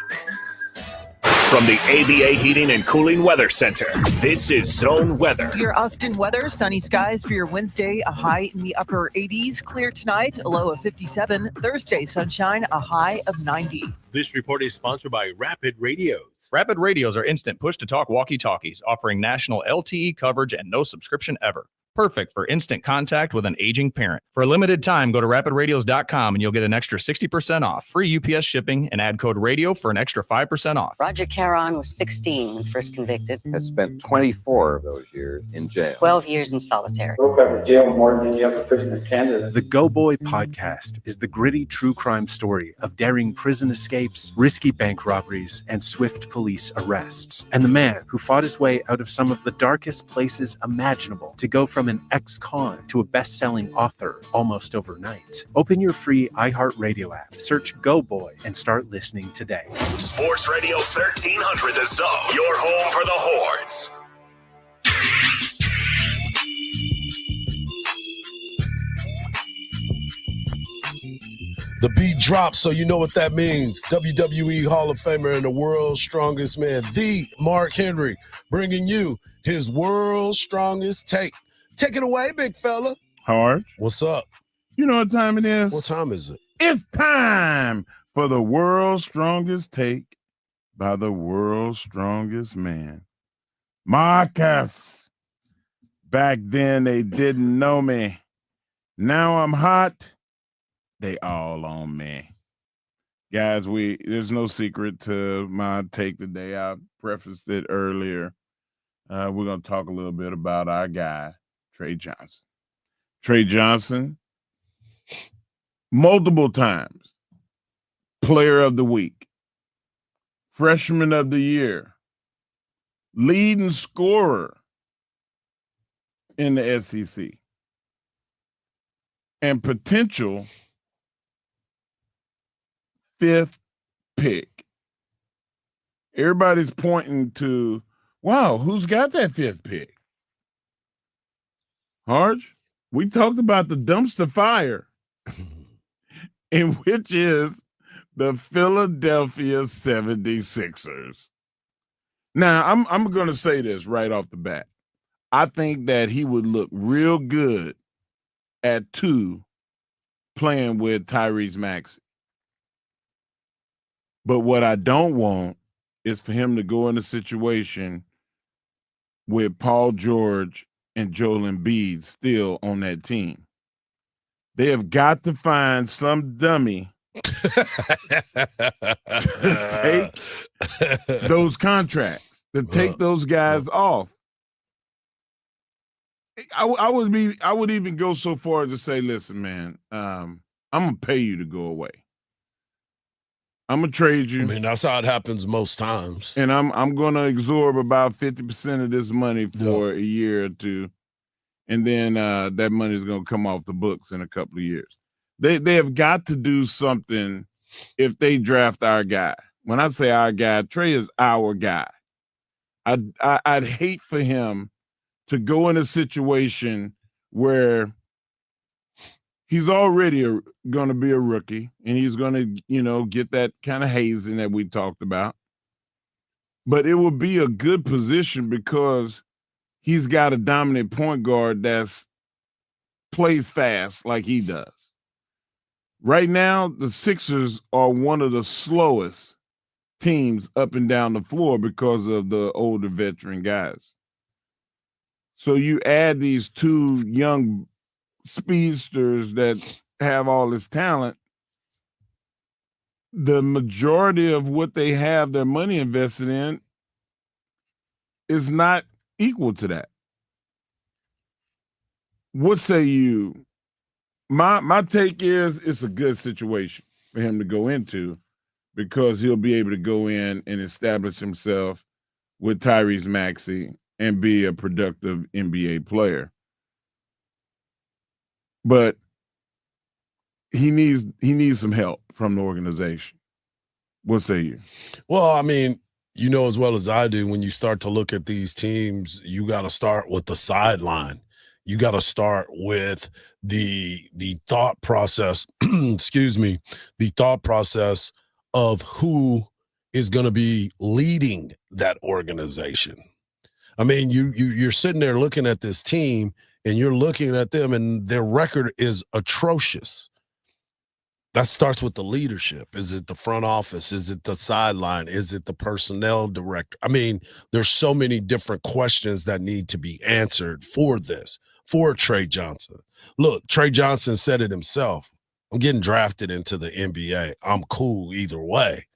From the ABA Heating and Cooling Weather Center, this is Zone Weather. Your Austin weather, sunny skies for your Wednesday, a high in the upper 80s. Clear tonight, a low of 57. Thursday, sunshine, a high of 90. This report is sponsored by Rapid Radios. Rapid Radios are instant push-to-talk walkie-talkies offering national LTE coverage and no subscription ever. Perfect for instant contact with an aging parent. For a limited time, go to rapidradios.com and you'll get an extra 60% off, free UPS shipping, and add code radio for an extra 5% off. Roger Caron was 16 when first convicted. Has spent 24 of those years in jail. 12 years in solitary. Broke out of jail more than any other prison in Canada. The Go Boy podcast is the gritty true crime story of daring prison escapes, risky bank robberies, and swift police arrests. And the man who fought his way out of some of the darkest places imaginable to go from an ex-con to a best-selling author almost overnight. Open your free iHeartRadio app, search Go Boy, and start listening today. Sports Radio 1300 The Zone, your home for the Horns. The beat drops, so you know what that means. WWE Hall of Famer and the world's strongest man, the Mark Henry, bringing you his world's strongest take. Take it away, big fella. Hardge. What's up? You know what time it is? What time is it? It's time for the world's strongest take by the world's strongest man, Marcus. Back then, they didn't know me. Now I'm hot. They all on me. Guys, there's no secret to my take today. I prefaced it earlier. We're going to talk a little bit about our guy, Trey Johnson. Trey Johnson, multiple times, player of the week, freshman of the year, leading scorer in the SEC, and potential 5th pick. Everybody's pointing to, wow, who's got that 5th pick? Hardge, we talked about the dumpster fire, in which is the Philadelphia 76ers. Now, I'm going to say this right off the bat. I think that he would look real good at 2 playing with Tyrese Maxey. But what I don't want is for him to go in a situation with Paul George and Joel Embiid still on that team. They have got to find some dummy to take those contracts, to take those guys off. I would even go so far as to say, listen, man, I'm gonna pay you to go away. I'm gonna trade you. I mean, that's how it happens most times. And I'm gonna absorb about 50% of this money for a year or two, and then that money is gonna come off the books in a couple of years. They have got to do something if they draft our guy. When I say our guy, Trey is our guy. I'd hate for him to go in a situation where he's already going to be a rookie, and he's going to, get that kind of hazing that we talked about. But it will be a good position because he's got a dominant point guard that's plays fast like he does. Right now, the Sixers are one of the slowest teams up and down the floor because of the older veteran guys. So you add these two young speedsters that have all this talent, the majority of what they have their money invested in is not equal to that. What say you? My take is it's a good situation for him to go into because he'll be able to go in and establish himself with Tyrese Maxey and be a productive NBA player. But he needs some help from the organization. What say you? Well, I mean, you know as well as I do, when you start to look at these teams, you got to start with the sideline. You got to start with the thought process, excuse me, the thought process of who is going to be leading that organization. I mean, you're sitting there looking at this team and you're looking at them and their record is atrocious. That starts with the leadership. Is it the front office? Is it the sideline? Is it the personnel director? I mean, there's so many different questions that need to be answered for this, for Trey Johnson. Look, Trey Johnson said it himself. I'm getting drafted into the NBA. I'm cool either way.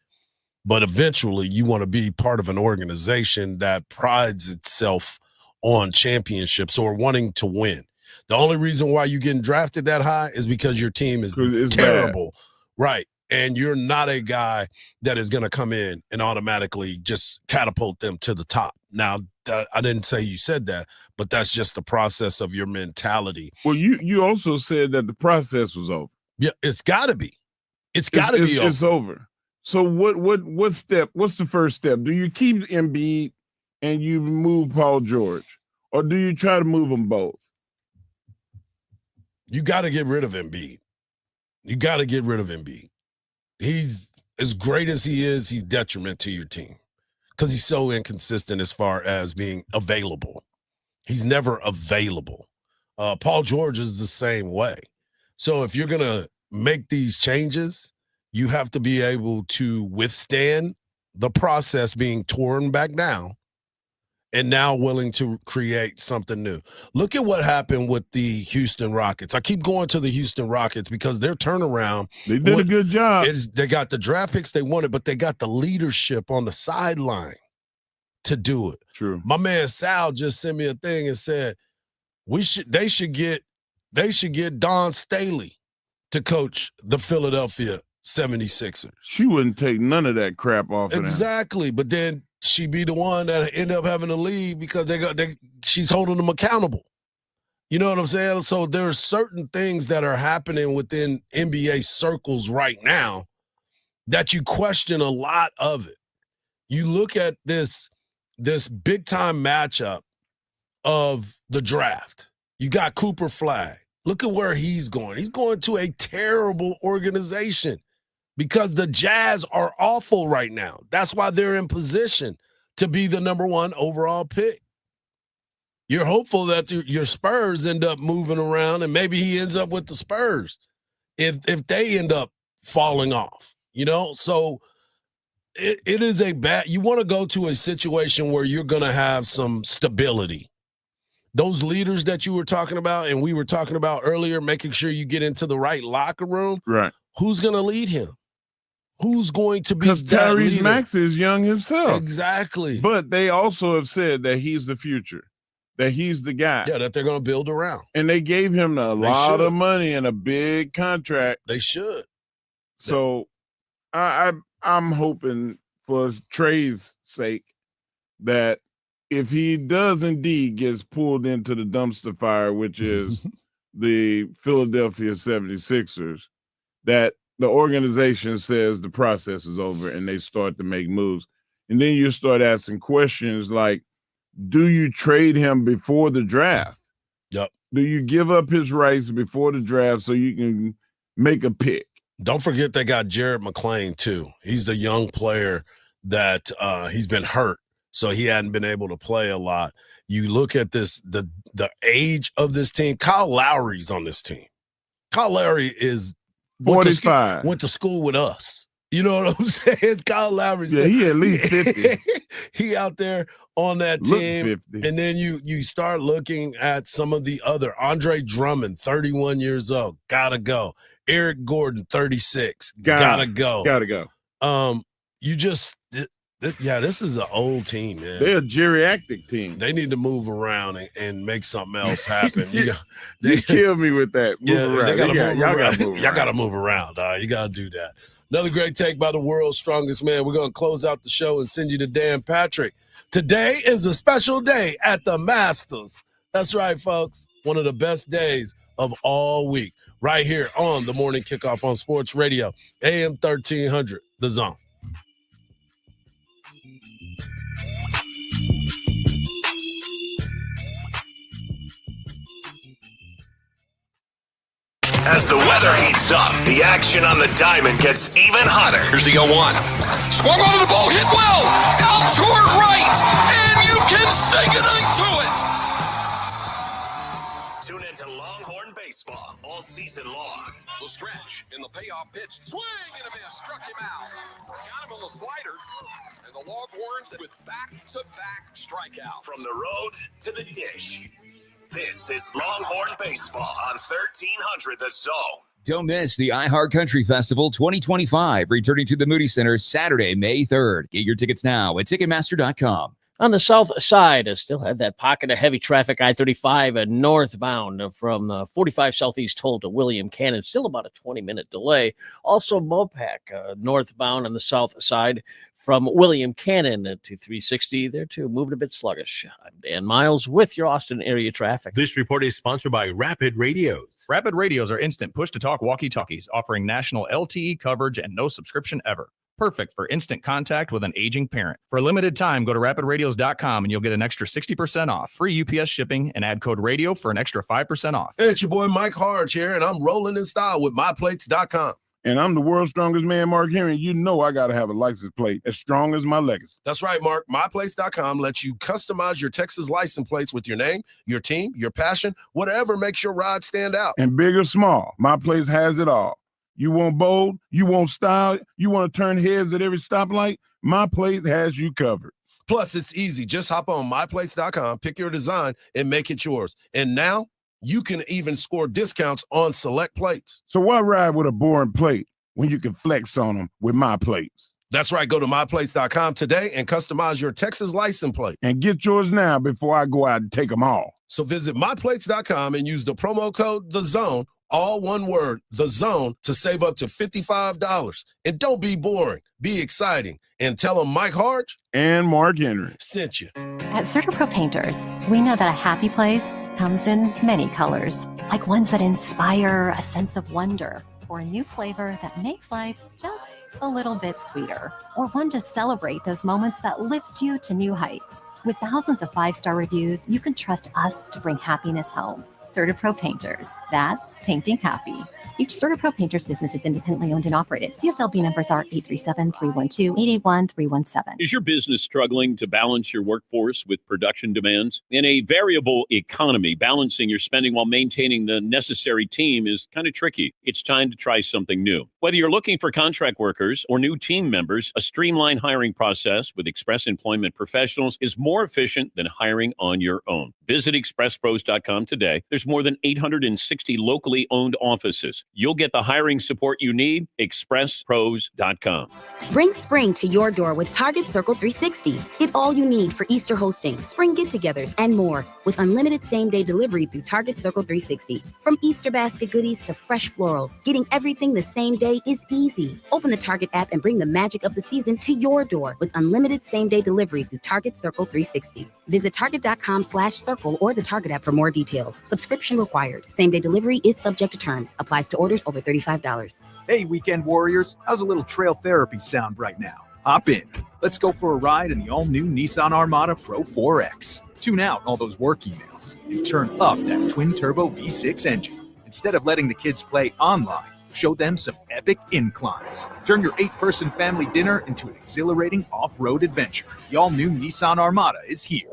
But eventually you want to be part of an organization that prides itself on championships or wanting to win. The only reason why you're getting drafted that high is because your team is terrible. Bad. Right. And you're not a guy that is going to come in and automatically just catapult them to the top. Now, I didn't say you said that, but that's just the process of your mentality. Well, you also said that the process was over. Yeah, it's got to be. It's got to be over. It's over. So what step? What's the first step? Do you keep Embiid and you move Paul George, or do you try to move them both? You got to get rid of Embiid. You got to get rid of Embiid. He's as great as he is. He's detriment to your team because he's so inconsistent as far as being available. He's never available. Paul George is the same way. So if you're gonna make these changes, you have to be able to withstand the process being torn back down and now willing to create something new. Look at what happened with the Houston Rockets. I keep going to the Houston Rockets because their turnaround. They did a good job. They got the draft picks they wanted, but they got the leadership on the sideline to do it. True. My man Sal just sent me a thing and said they should get Don Staley to coach the Philadelphia 76ers. She wouldn't take none of that crap off of them. Exactly. But then she be the one that end up having to leave because she's holding them accountable. You know what I'm saying? So there's certain things that are happening within NBA circles right now that you question a lot of it. You look at this big time matchup of the draft. You got Cooper Flag. Look at where he's going. He's going to a terrible organization because the Jazz are awful right now. That's why they're in position to be the number 1 overall pick. You're hopeful that your Spurs end up moving around and maybe he ends up with the Spurs if they end up falling off, So it is you want to go to a situation where you're going to have some stability. Those leaders that you were talking about and we were talking about earlier, making sure you get into the right locker room. Right. Who's going to lead him? Who's going to be that Tyrese leader? Maxey is young himself. Exactly. But they also have said that he's the future, that he's the guy. Yeah, that they're going to build around. And they gave him a lot of money and a big contract. They should. So I'm hoping for Trey's sake that if he does indeed gets pulled into the dumpster fire, which is the Philadelphia 76ers, that the organization says the process is over and they start to make moves. And then you start asking questions like, do you trade him before the draft? Yep. Do you give up his rights before the draft so you can make a pick? Don't forget they got Jared McClain, too. He's the young player that he's been hurt, so he hadn't been able to play a lot. You look at this, the age of this team. Kyle Lowry's on this team. Kyle Lowry is 45. Went to school with us. You know what I'm saying? Kyle Lowry's he at least 50. He out there on that team. 50. And then you start looking at some of the other. Andre Drummond, 31 years old, gotta go. Eric Gordon, 36, gotta go. Gotta go. This is an old team, man. They're a geriatric team. They need to move around and make something else happen. You kill me with that. Y'all got to move around. You got to do that. Another great take by the world's strongest man. We're going to close out the show and send you to Dan Patrick. Today is a special day at the Masters. That's right, folks. One of the best days of all week. Right here on the Morning Kickoff on Sports Radio, AM 1300, The Zone. As the weather heats up, the action on the diamond gets even hotter. Here's the 0-1. Swung over the ball, hit well, out toward right, and you can say goodnight to it. Tune into Longhorn Baseball all season long. The stretch in the payoff pitch. Swing and a miss, struck him out. Got him on the slider, and the Longhorns with back-to-back strikeout. From the road to the dish. This is Longhorn Baseball on 1300 The Zone. Don't miss the iHeart Country Festival 2025, returning to the Moody Center Saturday, May 3rd. Get your tickets now at Ticketmaster.com. On the south side, I still have that pocket of heavy traffic, I-35 northbound from 45 Southeast Toll to William Cannon. Still about a 20-minute delay. Also, Mopac northbound on the south side from William Cannon to 360. There, too, moving a bit sluggish. I'm Dan Miles with your Austin area traffic. This report is sponsored by Rapid Radios. Rapid Radios are instant push-to-talk walkie-talkies offering national LTE coverage and no subscription ever. Perfect for instant contact with an aging parent. For a limited time, go to rapidradios.com and you'll get an extra 60% off. Free UPS shipping and add code radio for an extra 5% off. Hey, it's your boy Mike Hardge here, and I'm rolling in style with MyPlates.com. And I'm the world's strongest man, Mark Henry. You know I got to have a license plate as strong as my legacy. That's right, Mark. MyPlates.com lets you customize your Texas license plates with your name, your team, your passion, whatever makes your ride stand out. And big or small, My Place has it all. You want bold, you want style, you want to turn heads at every stoplight, My Place has you covered. Plus, it's easy. Just hop on MyPlates.com, pick your design, and make it yours. And now, you can even score discounts on select plates. So why ride with a boring plate when you can flex on them with My Plates? That's right. Go to MyPlates.com today and customize your Texas license plate. And get yours now before I go out and take them all. So visit MyPlates.com and use the promo code THEZONE, all one word, THEZONE, to save up to $55. And don't be boring. Be exciting. And tell them Mike Hardge and Mark Henry sent you. At CertaPro Painters, we know that a happy place comes in many colors, like ones that inspire a sense of wonder, or a new flavor that makes life just a little bit sweeter, or one to celebrate those moments that lift you to new heights. With thousands of 5-star reviews, you can trust us to bring happiness home. CertaPro Painters. That's painting happy. Each CertaPro Painters business is independently owned and operated. CSLB numbers are 837-312-881-317. Is your business struggling to balance your workforce with production demands? In a variable economy, balancing your spending while maintaining the necessary team is kind of tricky. It's time to try something new. Whether you're looking for contract workers or new team members, a streamlined hiring process with Express Employment Professionals is more efficient than hiring on your own. Visit expresspros.com today. There's more than 860 locally owned offices. You'll get the hiring support you need. expresspros.com. Bring spring to your door with Target Circle 360. Get all you need for Easter hosting, spring get-togethers, and more with unlimited same-day delivery through Target Circle 360. From Easter basket goodies to fresh florals, getting everything the same day is easy. Open the Target app and bring the magic of the season to your door with unlimited same-day delivery through Target Circle 360. Visit target.com/circle or the Target app for more details. Subscription required. Same-day delivery is subject to terms. Applies to orders over $35. Hey, weekend warriors. How's a little trail therapy sound right now? Hop in. Let's go for a ride in the all-new Nissan Armada Pro 4X. Tune out all those work emails and turn up that twin-turbo V6 engine. Instead of letting the kids play online, show them some epic inclines. Turn your 8-person family dinner into an exhilarating off-road adventure. The all-new Nissan Armada is here.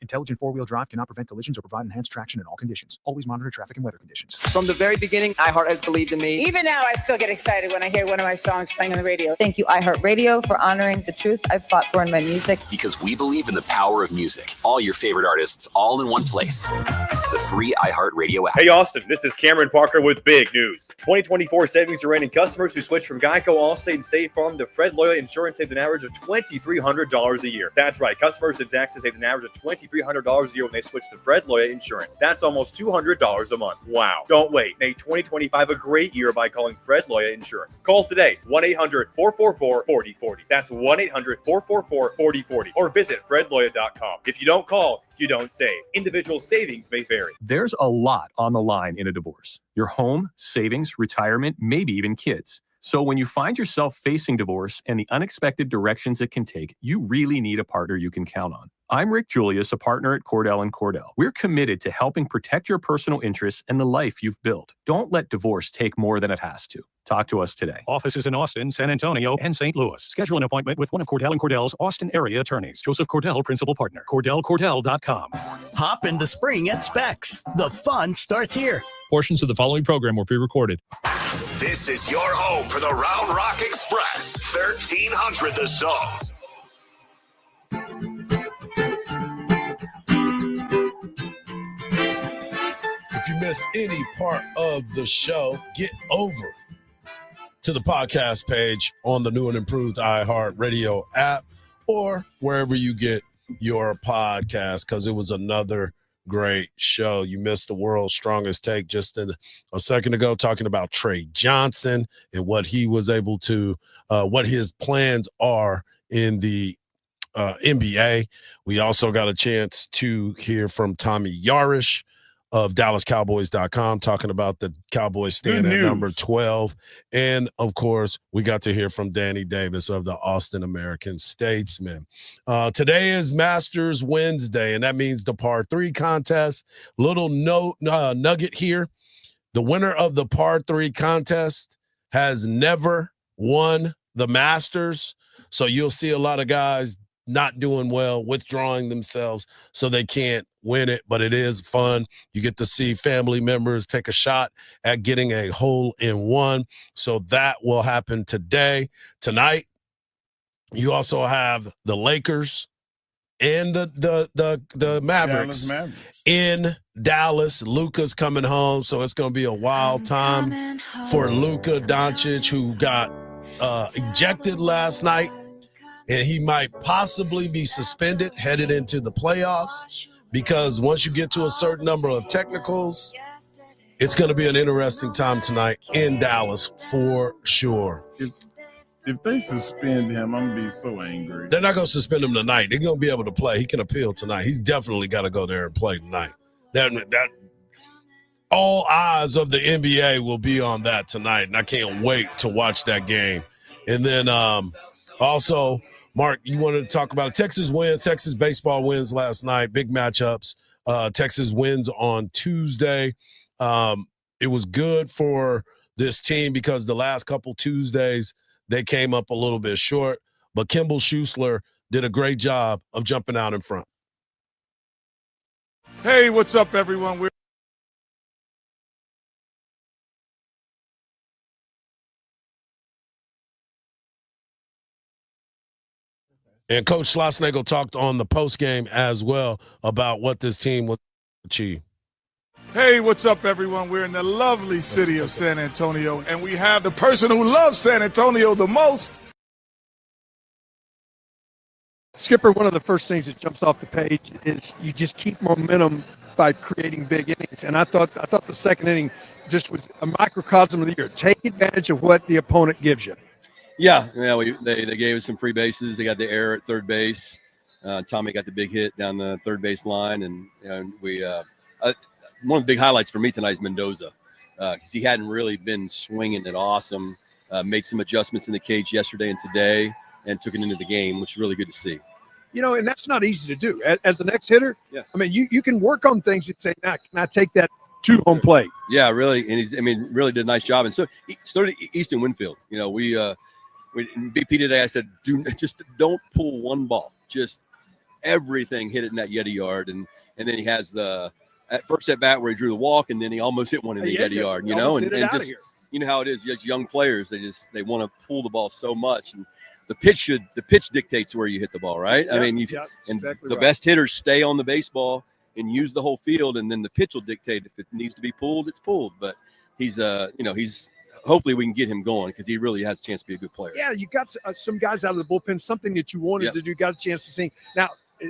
Intelligent four-wheel drive cannot prevent collisions or provide enhanced traction in all conditions. Always monitor traffic and weather conditions. From the very beginning, iHeart has believed in me. Even now, I still get excited when I hear one of my songs playing on the radio. Thank you, iHeartRadio, for honoring the truth I've fought for in my music. Because we believe in the power of music. All your favorite artists, all in one place. The free iHeartRadio app. Hey, Austin, this is Cameron Parker with big news. 2024 savings are reigning. Customers who switch from Geico, Allstate, and State Farm to Fred Loya Insurance saved an average of $2,300 a year. That's right. Customers in Texas saved an average of $2,300 a year when they switch to Fred Loya Insurance. That's almost $200 a month. Wow. Don't wait. Make 2025 a great year by calling Fred Loya Insurance. Call today, 1-800-444-4040. That's 1-800-444-4040. Or visit fredloya.com. If you don't call, you don't save. Individual savings may vary. There's a lot on the line in a divorce. Your home, savings, retirement, maybe even kids. So when you find yourself facing divorce and the unexpected directions it can take, you really need a partner you can count on. I'm Rick Julius, a partner at Cordell & Cordell. We're committed to helping protect your personal interests and the life you've built. Don't let divorce take more than it has to. Talk to us today. Offices in Austin, San Antonio, and St. Louis. Schedule an appointment with one of Cordell & Cordell's Austin area attorneys. Joseph Cordell, principal partner. CordellCordell.com. Hop into spring at Specs. The fun starts here. Portions of the following program were pre-recorded. This is your home for the Round Rock Express. 1300 The Zone. If you missed any part of the show, get over to the podcast page on the new and improved iHeartRadio app or wherever you get your podcast, because it was another great show. You missed the world's strongest take just a second ago, talking about Trey Johnson and what he was able to, what his plans are in the NBA. We also got a chance to hear from Tommy Yarish of DallasCowboys.com talking about the Cowboys stand at number 12. And, of course, we got to hear from Danny Davis of the Austin American-Statesman. Today is Masters Wednesday, and that means the par 3 contest. Little nugget here. The winner of the par 3 contest has never won the Masters. So you'll see a lot of guys not doing well, withdrawing themselves so they can't win it, but it is fun. You get to see family members take a shot at getting a hole-in-one. So that will happen tonight. You also have the Lakers and the Mavericks in Dallas. Luka's coming home, so it's going to be a wild time for Luka Doncic, who got ejected last night. And he might possibly be suspended headed into the playoffs, because once you get to a certain number of technicals, it's going to be an interesting time tonight in Dallas for sure. If they suspend him, I'm going to be so angry. They're not going to suspend him tonight. They're going to be able to play. He can appeal tonight. He's definitely got to go there and play tonight. That all eyes of the NBA will be on that tonight, and I can't wait to watch that game. And then also, Mark, you wanted to talk about Texas wins. Texas baseball wins last night. Big matchups. Texas wins on Tuesday. It was good for this team because the last couple Tuesdays they came up a little bit short. But Kimball Schuessler did a great job of jumping out in front. Hey, what's up, everyone? And Coach Schlossnagle talked on the postgame as well about what this team will achieve. Hey, what's up, everyone? We're in the lovely city of San Antonio, and we have the person who loves San Antonio the most. Skipper, one of the first things that jumps off the page is you just keep momentum by creating big innings. And I thought the second inning just was a microcosm of the year. Take advantage of what the opponent gives you. Yeah, they gave us some free bases. They got the error at third base. Tommy got the big hit down the third base line, and we one of the big highlights for me tonight is Mendoza, because he hadn't really been swinging it awesome. Made some adjustments in the cage yesterday and today, and took it into the game, which is really good to see. and that's not easy to do. As an ex-hitter, I mean, you can work on things and say, now, can I take that to home plate? Yeah, really. And really did a nice job. And so did Easton Winfield. We in BP today, I said, don't pull one ball. Just everything hit it in that Yeti yard. And then he has at first at bat where he drew the walk, and then he almost hit one in the Yeti yard, and just, you know how it is, just young players, they want to pull the ball so much. And the pitch dictates where you hit the ball, right? I mean, the best hitters stay on the baseball and use the whole field, and then the pitch will dictate if it needs to be pulled, it's pulled. But he's hopefully we can get him going because he really has a chance to be a good player. Yeah, you got some guys out of the bullpen, something that you wanted to do, got a chance to see. Now,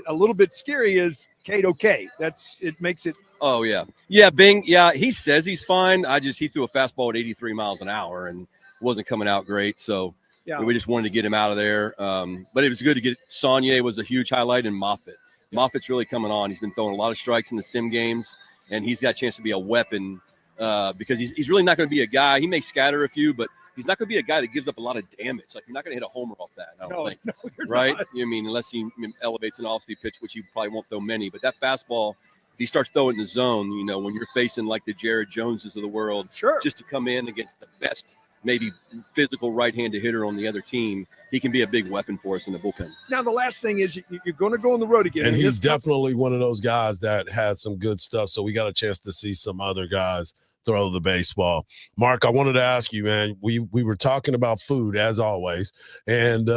a little bit scary is Cade OK. It makes it. Oh, yeah. Yeah, Bing. Yeah, he says he's fine. He threw a fastball at 83 miles an hour and wasn't coming out great. So we just wanted to get him out of there. But it was good to get Saunier was a huge highlight, and Moffitt. Moffitt's really coming on. He's been throwing a lot of strikes in the sim games, and he's got a chance to be a weapon because he's really not going to be a guy. He may scatter a few, but he's not going to be a guy that gives up a lot of damage. Like, you're not going to hit a homer off that, I don't think. No, you're right? not. I mean, unless he elevates an off-speed pitch, which he probably won't throw many. But that fastball, if he starts throwing in the zone, when you're facing like the Jared Joneses of the world, just to come in against the best, maybe physical right-handed hitter on the other team, he can be a big weapon for us in the bullpen. Now, the last thing is you're going to go on the road again. And he's definitely one of those guys that has some good stuff. So we got a chance to see some other guys throw the baseball. Mark, I wanted to ask you, man, we were talking about food as always, and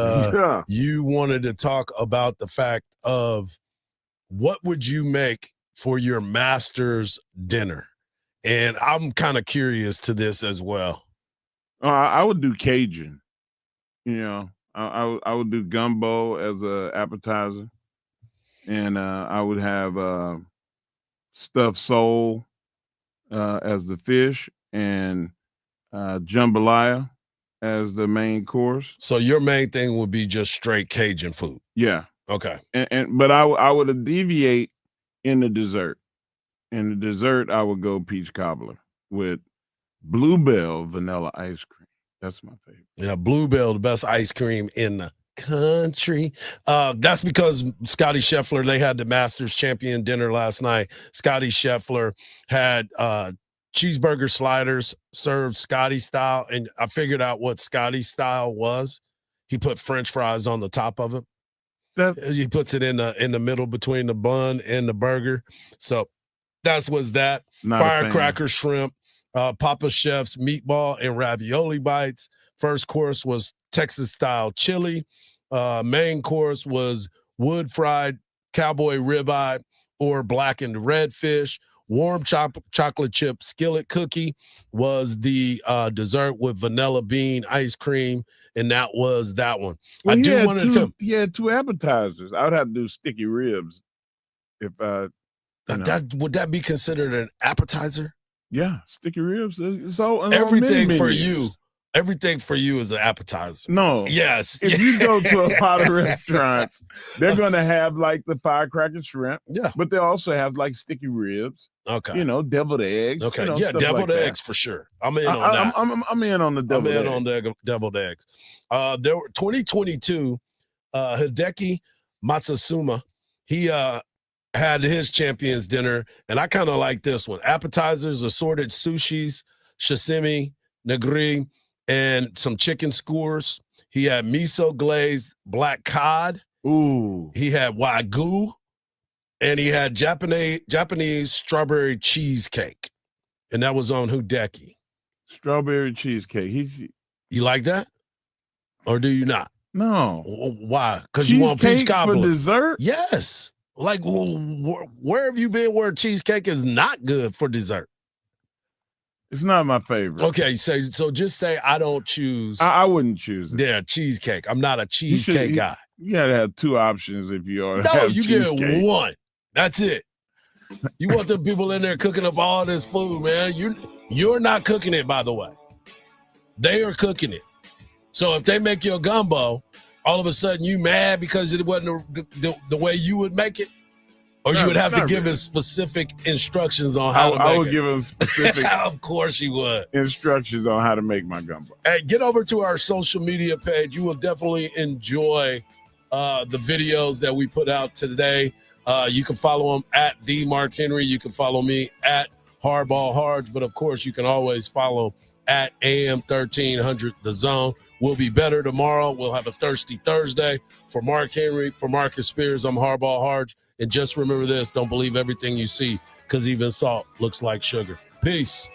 you wanted to talk about the fact of what would you make for your master's dinner? And I'm kind of curious to this as well. I would do Cajun. I would do gumbo as a appetizer, and I would have stuffed sole as the fish, and jambalaya as the main course. So your main thing would be just straight Cajun food. Yeah. Okay. But I would deviate in the dessert. In the dessert, I would go peach cobbler with Bluebell vanilla ice cream. That's my favorite. Yeah, Bluebell, the best ice cream in the country. That's because Scotty Scheffler, they had the Masters champion dinner last night. Scotty Scheffler had cheeseburger sliders served Scotty style, and I figured out what Scotty style was. He put French fries on the top of it. He puts it in the middle between the bun and the burger. So that was that. Firecracker shrimp, Papa Chef's meatball and ravioli bites. First course was Texas style chili. Main course was wood fried cowboy ribeye or blackened redfish. Warm chocolate chip skillet cookie was the dessert with vanilla bean ice cream, and that was that one. Well, he had two appetizers. I would have to do sticky ribs. If would that be considered an appetizer? Yeah, sticky ribs. It's all everything for you. Everything for you is an appetizer. No. Yes. If you go to a lot of restaurants, they're going to have like the firecracker shrimp. Yeah. But they also have like sticky ribs. Okay. Deviled eggs. Okay. Yeah, deviled eggs for sure. I'm in on that. I'm in on the deviled eggs. I'm in on the deviled eggs. There were 2022, Hideki Matsusuma, he had his champions dinner, and I kind of like this one. Appetizers, assorted sushis, sashimi, nigiri, and some chicken skewers. He had miso glazed black cod. Ooh. He had wagyu, and he had Japanese strawberry cheesecake, and that was on Hideki. Strawberry cheesecake. You like that, or do you not? No. Why? Because you want peach cobbler for dessert? Yes. Like, where have you been where cheesecake is not good for dessert? It's not my favorite. Okay, so just say I don't choose. I wouldn't choose it. Yeah, cheesecake. I'm not a cheesecake guy. You gotta have two options if you are. No, you get one. That's it. You want the people in there cooking up all this food, man. You're not cooking it, by the way. They are cooking it. So if they make you a gumbo, all of a sudden you mad because it wasn't the way you would make it? Or you would have to give us specific instructions on how to make it. I would give them specific of course you would. Instructions on how to make my gumbo. Hey, get over to our social media page. You will definitely enjoy the videos that we put out today. You can follow him at the Mark Henry. You can follow me at Hardball Hardge. But, of course, you can always follow at AM 1300 The Zone. We'll be better tomorrow. We'll have a Thirsty Thursday. For Mark Henry, for Marcus Spears, I'm Hardball Hardge. And just remember this, don't believe everything you see, because even salt looks like sugar. Peace.